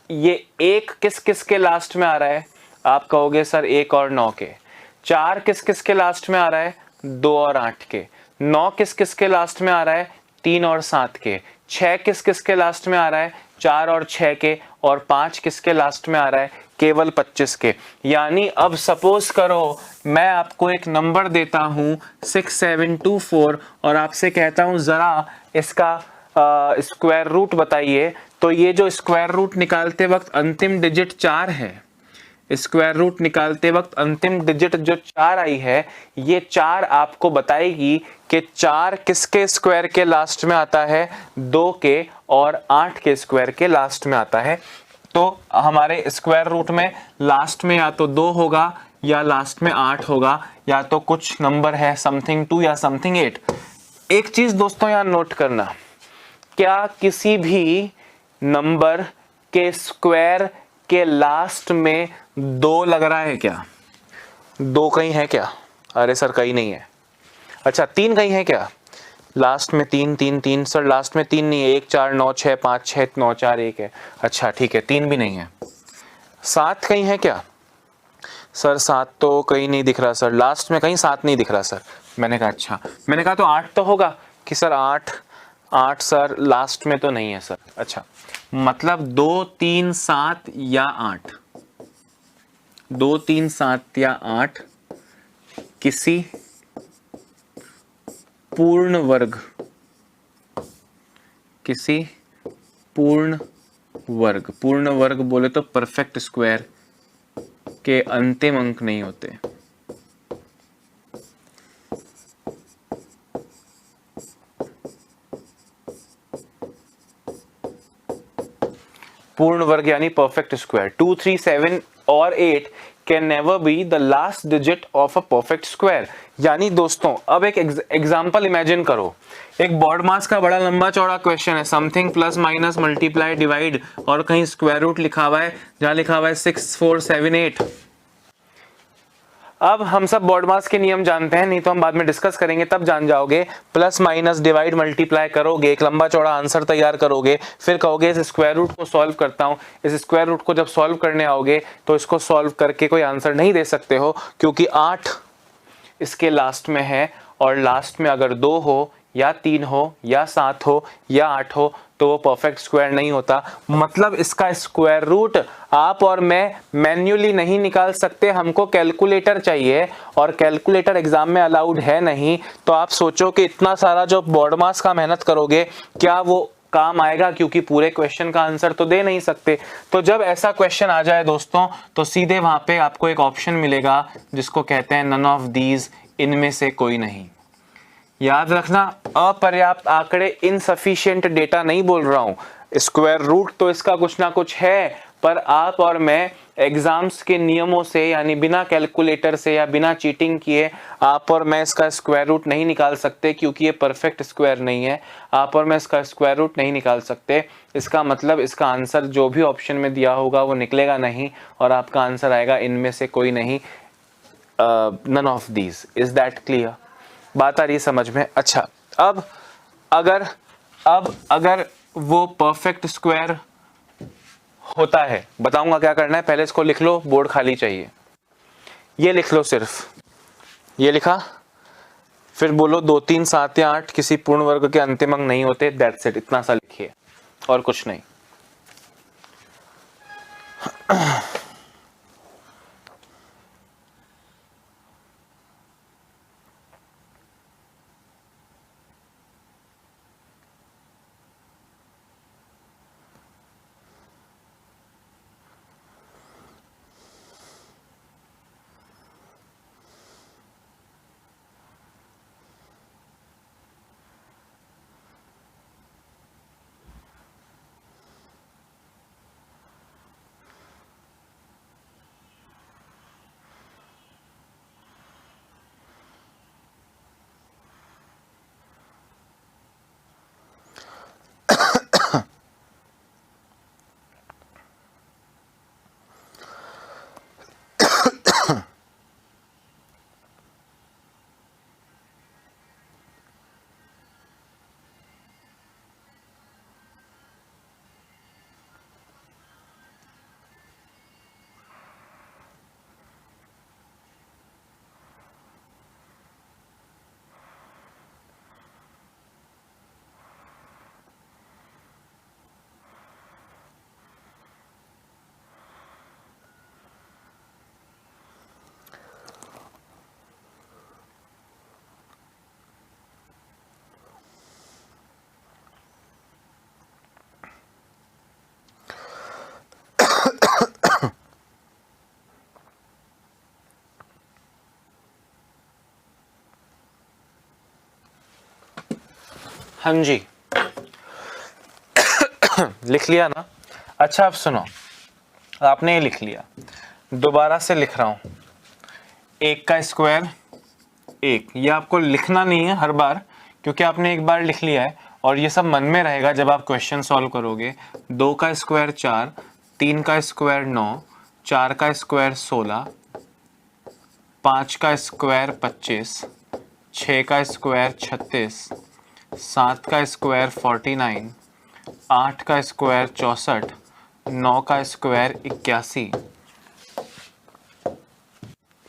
ये 1 किस किस के लास्ट में आ रहा है? आप कहोगे सर 1 और 9 के। 4 किस किस के लास्ट में आ रहा है? 2 और 8 के। 9 किस किस के लास्ट में आ रहा है? 3 और 7 के। 6 किस किस के लास्ट में आ रहा है? 4 और 6 के। और 5 किसके लास्ट में आ रहा है? केवल 25 के। यानी अब सपोज करो मैं आपको एक नंबर देता हूं 6724 और आपसे कहता हूं जरा इसका स्क्वायर रूट बताइए, तो ये जो स्क्वायर रूट निकालते वक्त अंतिम डिजिट 4 है, स्क्वायर रूट निकालते वक्त अंतिम डिजिट जो 4 आई है, ये 4 आपको बताएगी कि 4 किसके स्क्वायर के लास्ट में आता है? 2 के और 8 के स्क्वायर के लास्ट में आता है। तो हमारे स्क्वायर रूट में लास्ट में या तो 2 होगा या लास्ट में 8 होगा, या तो कुछ नंबर है समथिंग 2 या समथिंग 8। एक चीज दोस्तों यहां नोट करना, क्या किसी भी नंबर के स्क्वायर के लास्ट में 2 लग रहा है क्या? 2 कहीं है क्या? अरे सर कहीं नहीं है। अच्छा 3 कहीं है क्या? लास्ट में 3 3 3 सर लास्ट में 3 नहीं है, 1 4 9 6 5 6 9 4 1 है। अच्छा ठीक है, 3 भी नहीं है। 7 कहीं है क्या? सर 7 तो कहीं नहीं दिख रहा सर, लास्ट में कहीं 7 नहीं दिख रहा सर। मैंने कहा अच्छा, मैंने कहा तो 8 तो होगा कि सर 8 सर लास्ट में तो नहीं है सर। अच्छा मतलब 2 3 7 या 8, 2 3 7 या 8 किसी पूर्ण वर्ग, किसी पूर्ण वर्ग, पूर्ण वर्ग बोले तो परफेक्ट स्क्वायर के अंतिम अंक नहीं होते। पूर्ण वर्ग यानी परफेक्ट स्क्वायर। 2 3 7 और 8 can never be the last digit of a perfect square. यानी दोस्तों अब एक एग्जांपल इमेजिन करो, एक बॉड मास का बड़ा लंबा चौड़ा क्वेश्चन है, something plus minus multiply divide, और कहीं स्क्वायर रूट लिखा हुआ है, जहां लिखा हुआ है 6 4 7 8। अब हम सब बॉड मास के नियम जानते हैं, नहीं तो हम बाद में डिस्कस करेंगे तब जान जाओगे। प्लस माइनस डिवाइड मल्टीप्लाई करोगे, एक लंबा चौड़ा आंसर तैयार करोगे, फिर कहोगे इस स्क्वायर रूट को सॉल्व करता हूं। इस स्क्वायर रूट को जब सॉल्व करने आओगे तो इसको सॉल्व करके कोई आंसर नहीं दे सकते हो, क्योंकि 8 इसके लास्ट में है, और लास्ट में अगर 2 हो या 3 हो या 7 हो या 8 हो तो वो परफेक्ट स्क्वायर नहीं होता। मतलब इसका स्क्वायर रूट आप और मैं मैन्युअली नहीं निकाल सकते, हमको कैलकुलेटर चाहिए, और कैलकुलेटर एग्जाम में अलाउड है नहीं। तो आप सोचो कि इतना सारा जो बॉड मास का मेहनत करोगे क्या वो काम आएगा, क्योंकि पूरे क्वेश्चन का आंसर तो दे नहीं सकते। तो जब ऐसा क्वेश्चन आ जाए दोस्तों, तो सीधे वहां पे आपको एक ऑप्शन मिलेगा जिसको कहते हैं नन ऑफ दीज, इनमें से कोई नहीं। याद रखना, अपर्याप्त आंकड़े, इनसफिशिएंट डेटा नहीं बोल रहा हूं, स्क्वायर रूट तो इसका कुछ ना कुछ है, पर आप और मैं एग्जाम्स के नियमों से यानी बिना कैलकुलेटर से या बिना चीटिंग किए आप और मैं इसका स्क्वायर रूट नहीं निकाल सकते, क्योंकि ये परफेक्ट स्क्वायर नहीं है। आप और मैं इसका स्क्वायर रूट नहीं निकाल सकते। इसका मतलब इसका आंसर जो भी ऑप्शन में दिया होगा वो निकलेगा नहीं, और आपका आंसर आएगा इनमें से कोई नहीं, none of these. Is that clear? बात आ रही है समझ में? अच्छा, अब अगर वो परफेक्ट स्क्वायर होता है, बताऊंगा क्या करना है। पहले इसको लिख लो, बोर्ड खाली चाहिए। ये लिख लो, सिर्फ ये लिखा, फिर बोलो 2 3 7 या 8 किसी पूर्ण वर्ग के अंतिम अंक नहीं होते। दैट्स इट, इतना सा लिखिए और कुछ नहीं। हाँ जी, लिख लिया ना? अच्छा, अब सुनो, आपने ये लिख लिया, दोबारा से लिख रहा हूं। 1 का स्क्वायर 1, ये आपको लिखना नहीं है हर बार, क्योंकि आपने एक बार लिख लिया है और ये सब मन में रहेगा जब आप क्वेश्चन सॉल्व करोगे। 2 का स्क्वायर 4, 3 का स्क्वायर 9, 4 का स्क्वायर 16, 5 का स्क्वायर 25, 6 का स्क्वायर 36, 7 का स्क्वायर 49, 8 का स्क्वायर 64, 9 का स्क्वायर 81।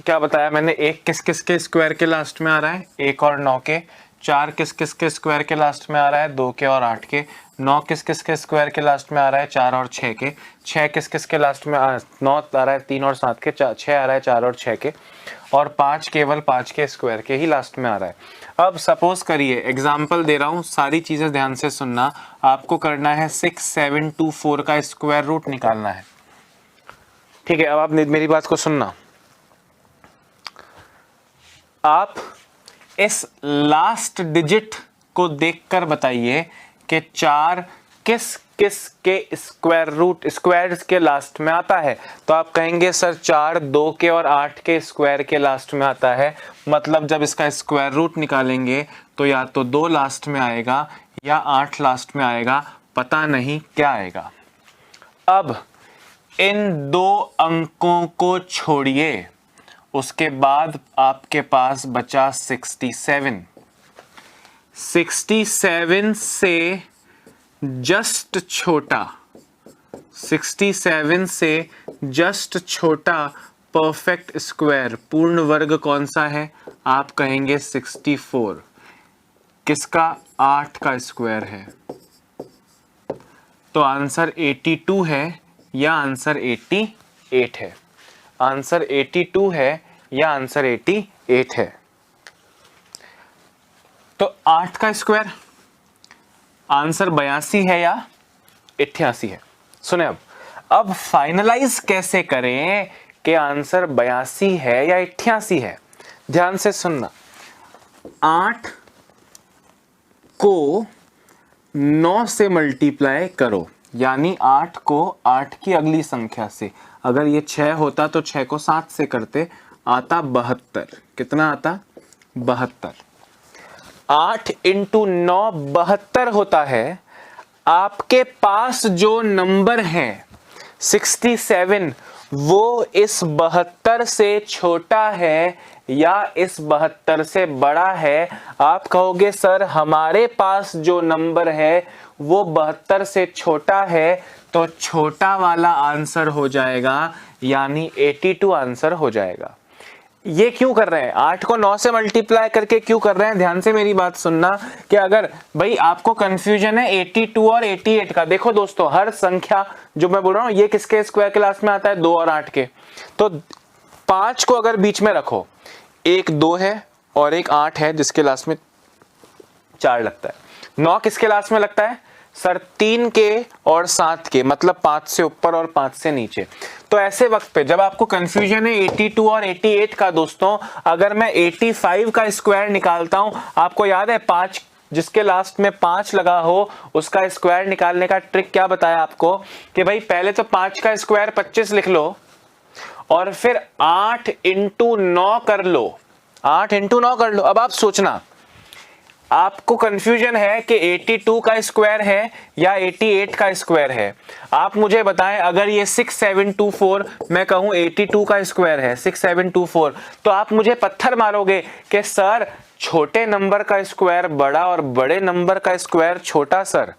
क्या बताया मैंने? 1 किस किस के स्क्वायर के लास्ट में आ रहा है? 1 और 9 के। 4 किस किस के स्क्वायर के लास्ट में आ रहा है? 2 के और 8 के। 9 किस किस के स्क्वायर के लास्ट में आ रहा है? 4 और 6 के। 6 किस किस के लास्ट में 9 आ रहा है 3 और 7 के। 6 आ रहा है 4 और 6 के। और 5 केवल 5 के स्क्वायर के ही लास्ट में आ रहा है। अब सपोज करिए, एग्जाम्पल दे रहा हूं, सारी चीजें ध्यान से सुनना। आपको करना है 6724 का स्क्वायर रूट निकालना है, ठीक है? अब आप मेरी बात को सुनना। आप इस लास्ट डिजिट को देखकर बताइए कि 4 किस किस के स्क्वायर रूट स्क्वायर्स के लास्ट में आता है। तो आप कहेंगे सर 4 2 के और 8 के स्क्वायर के लास्ट में आता है। मतलब जब इसका स्क्वायर रूट निकालेंगे तो या तो 2 लास्ट में आएगा या 8 लास्ट में आएगा, पता नहीं क्या आएगा। अब इन 2 अंकों को छोड़िए, उसके बाद आपके पास बचा 67। 67 से जस्ट छोटा, 67 से जस्ट छोटा परफेक्ट स्क्वायर पूर्ण वर्ग कौन सा है? आप कहेंगे 64। किसका? 8 का स्क्वायर है। तो आंसर 82 है या आंसर 88 है? आंसर 82 है या आंसर 88 है? तो 8 का स्क्वायर आंसर 82 है या 88 है? सुने, अब फाइनलाइज कैसे करें कि आंसर 82 है या 88 है? ध्यान से सुनना। 8 को 9 से मल्टीप्लाई करो, यानी 8 को 8 की अगली संख्या से, अगर ये 6 होता तो 6 को 7 से करते, आता 72। कितना आता? 72। 8 इंटू 9 72 होता है। आपके पास जो नंबर है 67, वो इस 72 से छोटा है या इस 72 से बड़ा है? आप कहोगे सर हमारे पास जो नंबर है वो 72 से छोटा है, तो छोटा वाला आंसर हो जाएगा, यानी 82 आंसर हो जाएगा। ये क्यों कर रहे हैं? 8 को 9 से मल्टीप्लाई करके क्यों कर रहे हैं? ध्यान से मेरी बात सुनना कि अगर भाई आपको कंफ्यूजन है 82 और 88 का, देखो दोस्तों हर संख्या जो मैं बोल रहा हूं ये किसके स्क्वायर क्लास में आता है? 2 और 8 के। तो 5 को अगर बीच में रखो, एक 2 है और एक 8 है जिसके लास्ट में 4 लगता है। 9 किसके लास्ट में लगता है सर? 3 के और 7 के, मतलब 5 से ऊपर और 5 से नीचे। तो ऐसे वक्त पे जब आपको कंफ्यूजन है 82 और 88 का दोस्तों, अगर मैं 85 का स्क्वायर निकालता हूं, आपको याद है 5 जिसके लास्ट में 5 लगा हो उसका स्क्वायर निकालने का ट्रिक क्या बताया आपको कि भाई पहले तो 5 का स्क्वायर 25 लिख लो और फिर 8 इंटू 9 कर लो, 8 इंटू 9 कर लो। अब आप सोचना, आपको कंफ्यूजन है कि 82 का स्क्वायर है या 88 का स्क्वायर है। आप मुझे बताएं, अगर ये 6724 मैं कहूं 82 का स्क्वायर है 6724, तो आप मुझे पत्थर मारोगे कि सर छोटे नंबर का स्क्वायर बड़ा और बड़े नंबर का स्क्वायर छोटा। सर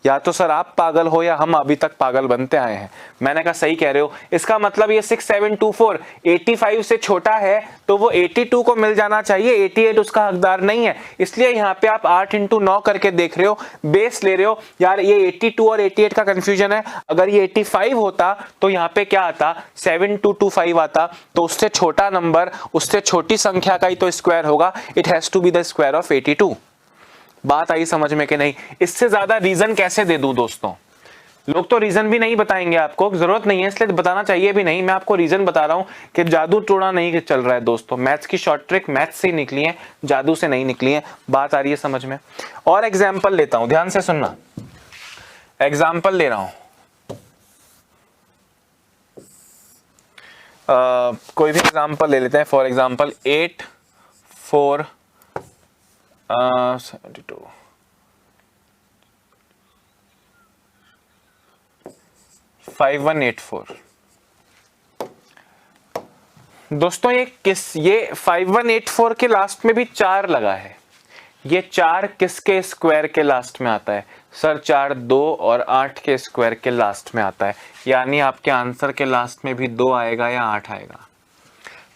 या तो सर आप पागल हो या हम अभी तक पागल बनते आए हैं। मैंने कहा सही कह रहे हो। इसका मतलब ये 6724 85 से छोटा है तो वो 82 को मिल जाना चाहिए, 88 उसका हकदार नहीं है। इसलिए यहाँ पे आप 8 इंटू 9 करके देख रहे हो, बेस ले रहे हो। यार ये 82 और 88 का कंफ्यूजन है। अगर ये 85 होता तो यहाँ पे क्या आता? 7225 आता। तो उससे छोटा नंबर, उससे छोटी संख्या का ही तो स्क्वायर होगा। It has to be the square of 82। बात आई समझ में कि नहीं? इससे ज्यादा रीजन कैसे दे दूं दोस्तों? लोग तो रीजन भी नहीं बताएंगे, आपको जरूरत नहीं है इसलिए बताना चाहिए भी नहीं। मैं आपको रीजन बता रहा हूं कि जादू टोना नहीं चल रहा है दोस्तों। मैथ्स की शॉर्ट ट्रिक मैथ्स से ही निकली है, जादू से नहीं निकली है। बात आ रही है समझ में? और एग्जाम्पल लेता हूं, ध्यान से सुनना। एग्जाम्पल ले रहा हूं, कोई भी एग्जाम्पल ले लेते हैं। For example 8 4 72 5184। दोस्तों ये 5184 के लास्ट में भी 4 लगा है। ये 4 किसके स्क्वायर के लास्ट में आता है? सर 4 2 और 8 के स्क्वायर के लास्ट में आता है। यानी आपके आंसर के लास्ट में भी 2 आएगा या 8 आएगा।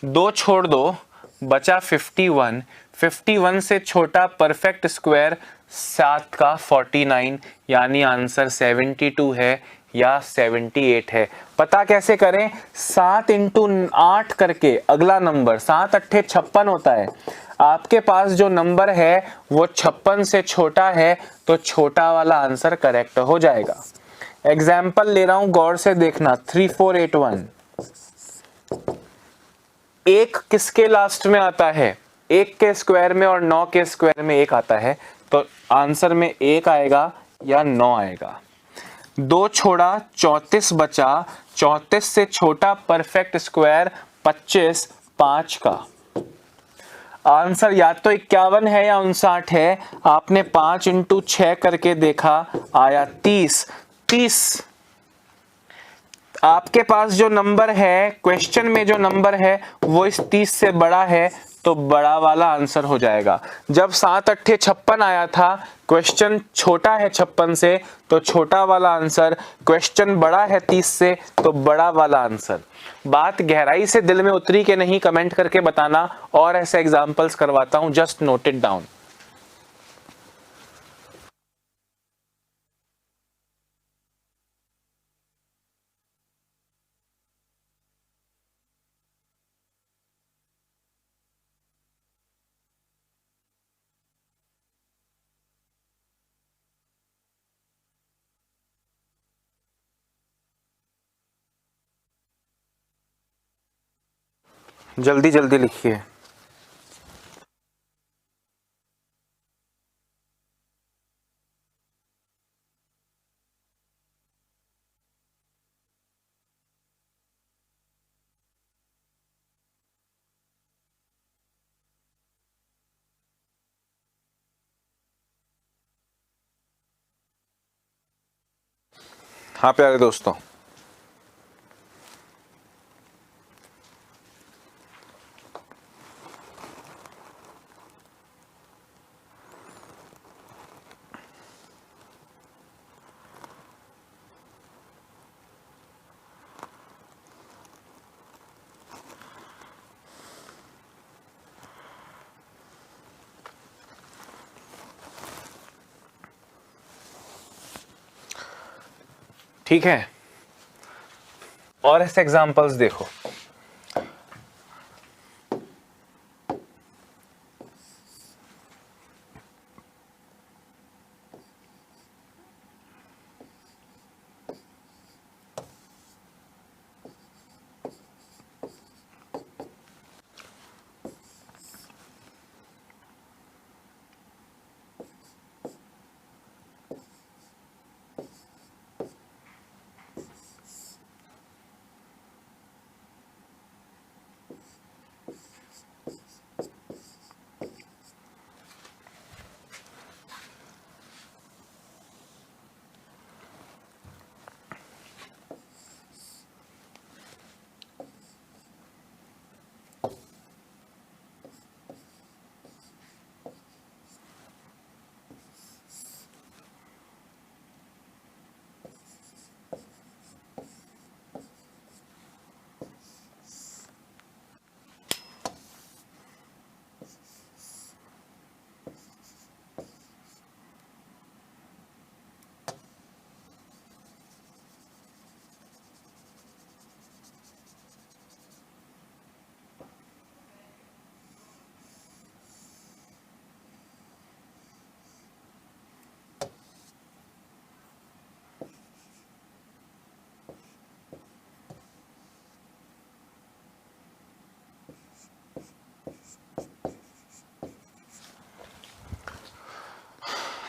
2 छोड़ दो, बचा 51। 51 से छोटा परफेक्ट स्क्वायर 7 का 49, यानी आंसर 72 है या 78 है। पता कैसे करें? 7 इंटू 8 करके अगला नंबर 7 अट्ठे 56 होता है। आपके पास जो नंबर है वो 56 से छोटा है तो छोटा वाला आंसर करेक्ट हो जाएगा। एग्जाम्पल ले रहा हूं, गौर से देखना। 3481 एक किसके लास्ट में आता है? 1 के स्क्वायर में और 9 के स्क्वायर में 1 आता है, तो आंसर में 1 आएगा या 9 आएगा। 2 छोड़ा 34 बचा। 34 से छोटा परफेक्ट स्क्वायर 25 5 का। आंसर या तो 51 है या 59 है। आपने 5 इंटू 6 करके देखा, आया 30। 30 आपके पास जो नंबर है, क्वेश्चन में जो नंबर है वो इस 30 से बड़ा है तो बड़ा वाला आंसर हो जाएगा। जब 7 अट्ठे 56 आया था, क्वेश्चन छोटा है 56 से तो छोटा वाला आंसर, क्वेश्चन बड़ा है 30 से तो बड़ा वाला आंसर। बात गहराई से दिल में उतरी कि नहीं कमेंट करके बताना, और ऐसे एग्जांपल्स करवाता हूं, जस्ट नोट इट डाउन। जल्दी जल्दी लिखिए। हाँ प्यारे दोस्तों, ठीक है। और ऐसे एग्जांपल्स देखो,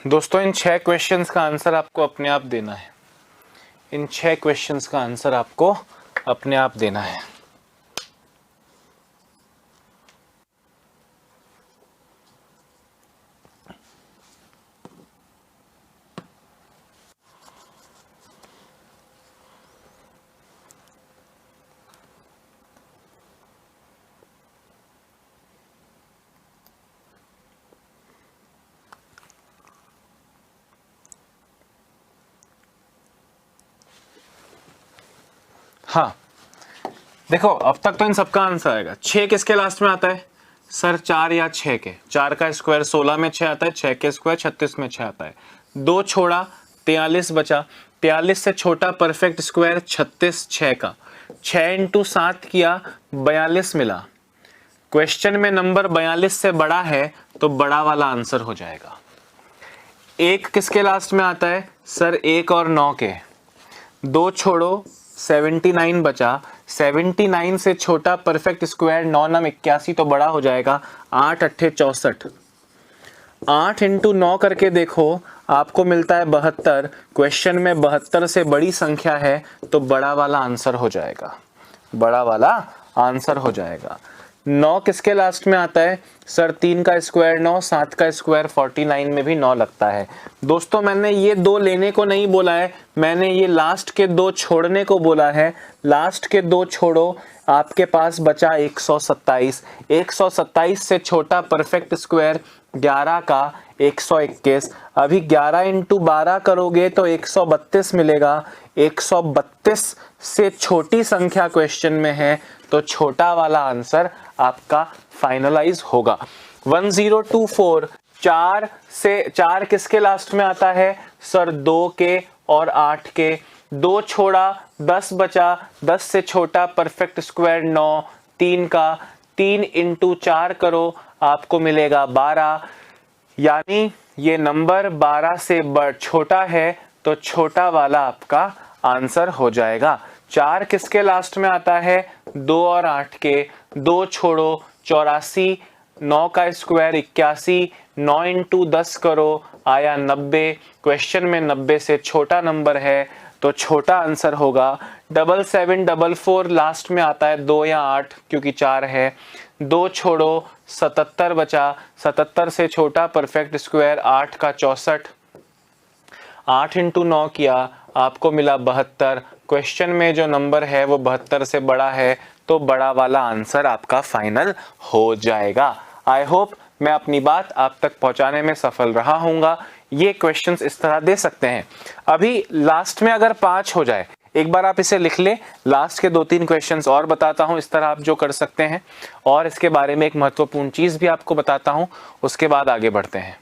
दोस्तों इन 6 क्वेश्चंस का आंसर आपको अपने आप देना है। इन 6 क्वेश्चंस का आंसर आपको अपने आप देना है। हाँ देखो, अब तक तो इन सबका आंसर आएगा। 6 किसके लास्ट में आता है सर? 4 या 6 के। 4 का स्क्वायर 16 में 6 आता है, 6 के स्क्वायर 36 में 6 आता है। 2 छोड़ा 43 बचा, 43 से छोटा परफेक्ट स्क्वायर 36 6 का। 6 इंटू 7 किया 42 मिला। क्वेश्चन में नंबर 42 से बड़ा है तो बड़ा वाला आंसर हो जाएगा। 1 किसके लास्ट में आता है सर? 1 और 9 के। 2 छोड़ो 79 बचा, 79 से छोटा परफेक्ट स्क्वायर 9 9 81 तो बड़ा हो जाएगा 8 8 64। 8 इंटू 9 करके देखो, आपको मिलता है 72। क्वेश्चन में 72 से बड़ी संख्या है तो बड़ा वाला आंसर हो जाएगा। बड़ा वाला आंसर हो जाएगा। 9 किसके लास्ट में आता है सर? 3 का स्क्वायर 9, 7 का स्क्वायर 49 में भी 9 लगता है। दोस्तों मैंने ये 2 लेने को नहीं बोला है, मैंने ये लास्ट के 2 छोड़ने को बोला है। लास्ट के 2 छोड़ो, आपके पास बचा 127। 127 से छोटा परफेक्ट स्क्वायर 11 का 121। अभी 11 इंटू 12 करोगे तो 132 मिलेगा। 132 से छोटी संख्या क्वेश्चन में है तो छोटा वाला आंसर आपका फाइनलाइज होगा। 1024। 4 किसके लास्ट में आता है सर? 2 के और 8 के। 2 छोड़ा 10 बचा, 10 से छोटा परफेक्ट स्क्वायर 9, 3 का। 3 इंटू 4 करो, आपको मिलेगा 12। यानी ये नंबर 12 से छोटा है तो छोटा वाला आपका आंसर हो जाएगा। 4 किसके लास्ट में आता है? 2 और 8 के। 2 छोड़ो 84, 9 का स्क्वायर 81, 9 इंटू 10 करो, आया 90। क्वेश्चन में 90 से छोटा नंबर है तो छोटा आंसर होगा। 7744 लास्ट में आता है 2 या 8 क्योंकि 4 है। 2 छोड़ो 77 बचा, 77 से छोटा परफेक्ट स्क्वायर 8 का 64। 8 इंटू 9 किया, आपको मिला 72। क्वेश्चन में जो नंबर है वो 72 से बड़ा है, तो बड़ा वाला आंसर आपका फाइनल हो जाएगा। आई होप मैं अपनी बात आप तक पहुंचाने में सफल रहा हूंगा। ये क्वेश्चंस इस तरह दे सकते हैं। अभी लास्ट में अगर 5 हो जाए, एक बार आप इसे लिख ले, लास्ट के 2-3 क्वेश्चंस और बताता हूं इस तरह आप जो कर सकते हैं, और इसके बारे में एक महत्वपूर्ण चीज भी आपको बताता हूं, उसके बाद आगे बढ़ते हैं।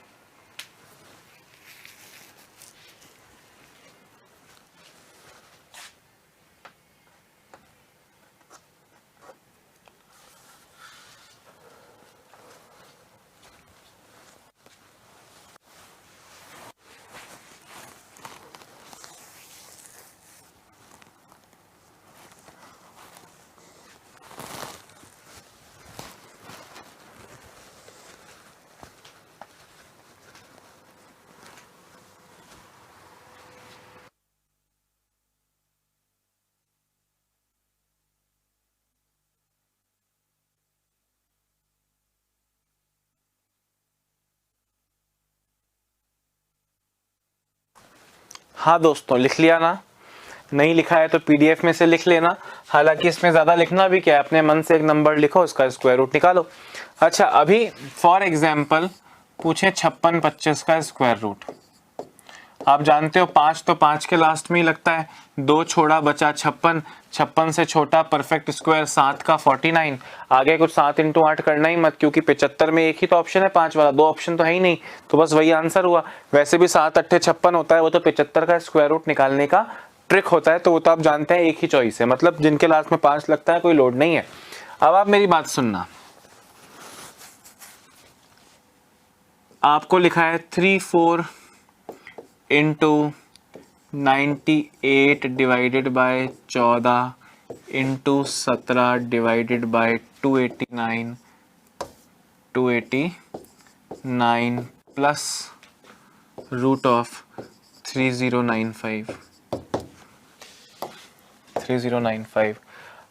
हाँ दोस्तों, लिख लिया ना? नहीं लिखा है तो पीडीएफ में से लिख लेना। हालांकि इसमें ज्यादा लिखना भी क्या है, अपने मन से एक नंबर लिखो, उसका स्क्वायर रूट निकालो। अच्छा, अभी फॉर एग्जाम्पल पूछे 56 25 का स्क्वायर रूट। आप जानते हो 5 तो 5 के लास्ट में ही लगता है, 2 छोड़ा बचा 56, 56 से छोटा परफेक्ट स्क्वायर 7 का 49। आगे कुछ 7 इंटू 8 करना ही मत, क्योंकि 75 में एक ही तो ऑप्शन है 5 वाला, 2 ऑप्शन तो है ही नहीं, तो बस वही आंसर हुआ। वैसे भी 7 8 56 होता है, वो तो 75 का स्क्वायर रूट निकालने का ट्रिक होता है, तो वो तो आप जानते हैं एक ही चॉइस है, मतलब जिनके लास्ट में 5 लगता है कोई लोड नहीं है। अब आप मेरी बात सुनना, आपको लिखा है 34 into 98 divided by 14 into 17 divided by 289 plus root of 3095।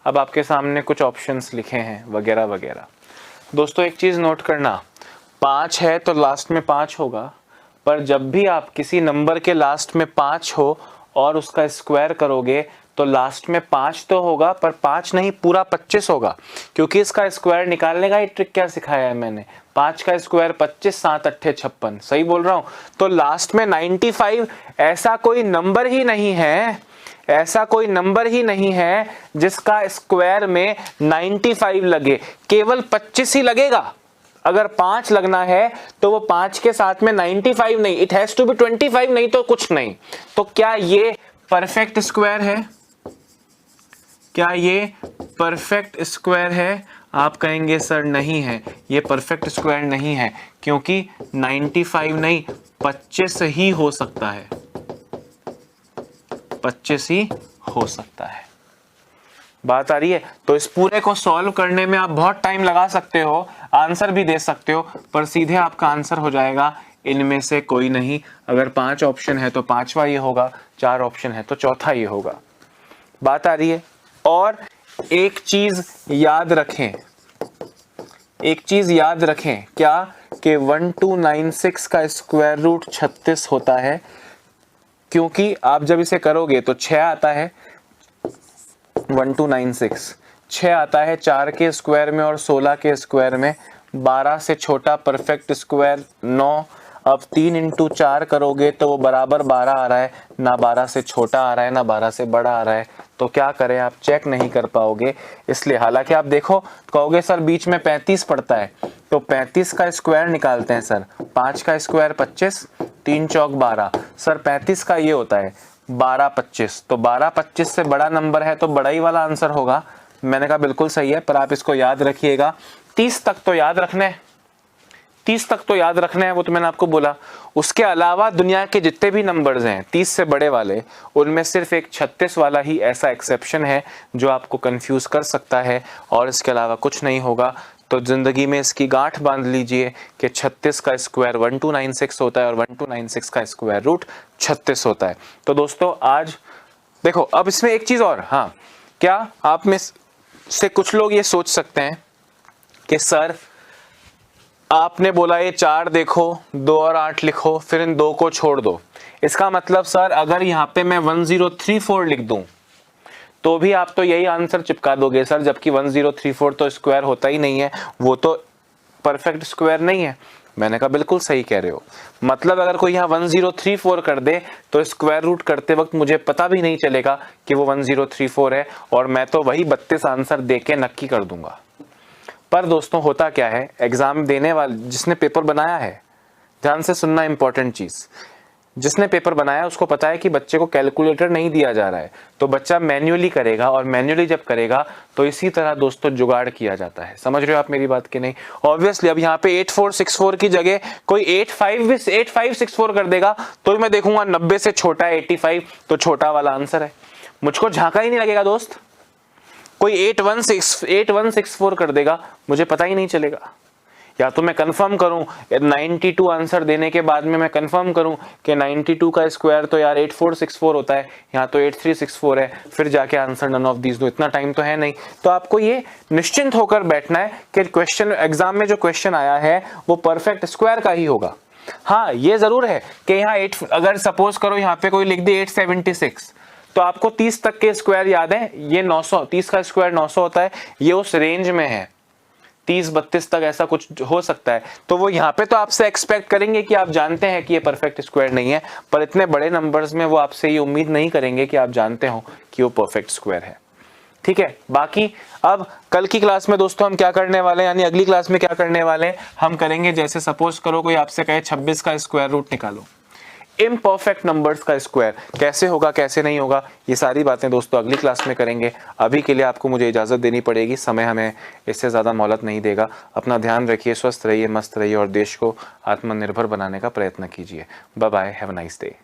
अब आपके सामने कुछ ऑप्शंस लिखे हैं वगैरह वगैरह। दोस्तों एक चीज नोट करना, 5 है तो लास्ट में 5 होगा, पर जब भी आप किसी नंबर के लास्ट में 5 हो और उसका स्क्वायर करोगे तो लास्ट में 5 तो होगा, पर 5 नहीं, पूरा 25 होगा, क्योंकि इसका स्क्वायर निकालने का ही ट्रिक क्या सिखाया है मैंने, 5 का स्क्वायर 25, 7 8 56, सही बोल रहा हूं। तो लास्ट में 95, ऐसा कोई नंबर ही नहीं है, ऐसा कोई नंबर ही नहीं है जिसका स्क्वायर में 95 लगे, केवल 25 ही लगेगा। अगर 5 लगना है तो वो 5 के साथ में 95 नहीं, इट हैज टू बी 25, नहीं तो कुछ नहीं। तो क्या ये परफेक्ट स्क्वायर है? क्या ये परफेक्ट स्क्वायर है? आप कहेंगे सर नहीं है, ये परफेक्ट स्क्वायर नहीं है, क्योंकि 95 नहीं, 25 ही हो सकता है, 25 ही हो सकता है। बात आ रही है? तो इस पूरे को सॉल्व करने में आप बहुत टाइम लगा सकते हो, आंसर भी दे सकते हो, पर सीधे आपका आंसर हो जाएगा इनमें से कोई नहीं। अगर 5 ऑप्शन है तो 5वां ये होगा, 4 ऑप्शन है तो चौथा ये होगा। बात आ रही है? और एक चीज याद रखें, एक चीज याद रखें, क्या कि 1296 का स्क्वायर रूट 36 होता है, क्योंकि आप जब इसे करोगे तो 6 आता है, 1296 6 आता है 4 के स्क्वायर में और 16 के स्क्वायर में, 12 से छोटा परफेक्ट स्क्वायर 9। अब 3 इंटू 4 करोगे तो वो बराबर 12 आ रहा है, ना 12 से छोटा आ रहा है ना 12 से बड़ा आ रहा है, तो क्या करें, आप चेक नहीं कर पाओगे। इसलिए हालांकि आप देखो, कहोगे सर बीच में 35 पड़ता है, तो 35 का स्क्वायर निकालते हैं सर, 5 का स्क्वायर 25, 3 चौक 12, सर 35 का ये होता है 12 25, तो 12 25 से बड़ा नंबर है तो बड़ा ही वाला आंसर होगा। मैंने कहा बिल्कुल सही है, पर आप इसको याद रखिएगा, 30 तक तो याद रखना है, 30 तक तो याद रखना है, वो तो मैंने आपको बोला। उसके अलावा दुनिया के जितने भी नंबर्स हैं 30 से बड़े वाले, उनमें सिर्फ एक 36 वाला ही ऐसा एक्सेप्शन है जो आपको कंफ्यूज कर सकता है, और इसके अलावा कुछ नहीं होगा। तो जिंदगी में इसकी गांठ बांध लीजिए कि 36 का स्क्वायर 1296 होता है और 1296 का स्क्वायर रूट 36 होता है। तो दोस्तों आज देखो, अब इसमें एक चीज और, हाँ, क्या आप में से कुछ लोग ये सोच सकते हैं कि सर आपने बोला ये 4 देखो, 2 और 8 लिखो, फिर इन 2 को छोड़ दो। इसका मतलब सर अगर यहाँ पे मैं 1034 लिख दूं तो भी आप तो यही आंसर चिपका दोगे सर, जबकि 1034 तो स्क्वायर होता ही नहीं है, वो तो परफेक्ट स्क्वायर नहीं है। मैंने कहा बिल्कुल सही कह रहे हो। मतलब अगर कोई यहाँ 1034 कर दे तो स्क्वायर रूट करते वक्त मुझे पता भी नहीं चलेगा कि वो 1034 है, और मैं तो वही 32 आंसर दे के नक्की कर दूंगा। पर दोस्तों होता क्या है, एग्जाम देने वाले जिसने पेपर बनाया है, ध्यान से सुनना इंपॉर्टेंट चीज, जिसने पेपर बनाया उसको पता है कि बच्चे को कैलकुलेटर नहीं दिया जा रहा है, तो बच्चा मैन्युअली करेगा, और मैन्युअली जब करेगा तो इसी तरह दोस्तों जुगाड़ किया जाता है। समझ रहे हो आप मेरी बात कि नहीं? ऑब्वियसली अब यहाँ पे 8464 की जगह कोई 8564 कर देगा तो मैं देखूंगा 90 से छोटा है 85, तो छोटा वाला आंसर है, मुझको झांका ही नहीं लगेगा दोस्त। कोई 8164 कर देगा, मुझे पता ही नहीं चलेगा। या तो मैं कंफर्म करूं 92 आंसर देने के बाद में मैं कंफर्म करूं कि 92 का स्क्वायर तो यार 8464 होता है, यहाँ तो 8364 है, फिर जाके आंसर नन ऑफ दीज दो। इतना टाइम तो है नहीं। तो आपको ये निश्चिंत होकर बैठना है कि क्वेश्चन एग्जाम में जो क्वेश्चन आया है वो परफेक्ट स्क्वायर का ही होगा। हाँ ये जरूर है कि यहाँ अगर सपोज करो यहाँ पे कोई लिख दे 876, तो आपको 30 तक के स्क्वायर याद है, ये 900, 30 का स्क्वायर 900 होता है, ये उस रेंज में है, 30-32 तक ऐसा कुछ हो सकता है। तो वो यहाँ पे तो आपसे एक्सपेक्ट करेंगे कि आप जानते हैं कि ये परफेक्ट स्क्वायर नहीं है, पर इतने बड़े नंबर्स में वो आपसे ये उम्मीद नहीं करेंगे कि आप जानते हो कि वो परफेक्ट स्क्वायर है। ठीक है, बाकी अब कल की क्लास में दोस्तों हम क्या करने वाले हैं, यानी अगली क्लास में क्या करने वाले हैं, हम करेंगे जैसे सपोज करो कोई आपसे कहे 26 का स्क्वायर रूट निकालो, इम्परफेक्ट नंबर्स का स्क्वायर कैसे होगा कैसे नहीं होगा, ये सारी बातें दोस्तों अगली क्लास में करेंगे। अभी के लिए आपको मुझे इजाज़त देनी पड़ेगी, समय हमें इससे ज़्यादा मोहलत नहीं देगा। अपना ध्यान रखिए, स्वस्थ रहिए, मस्त रहिए और देश को आत्मनिर्भर बनाने का प्रयत्न कीजिए। Bye bye, have a nice day.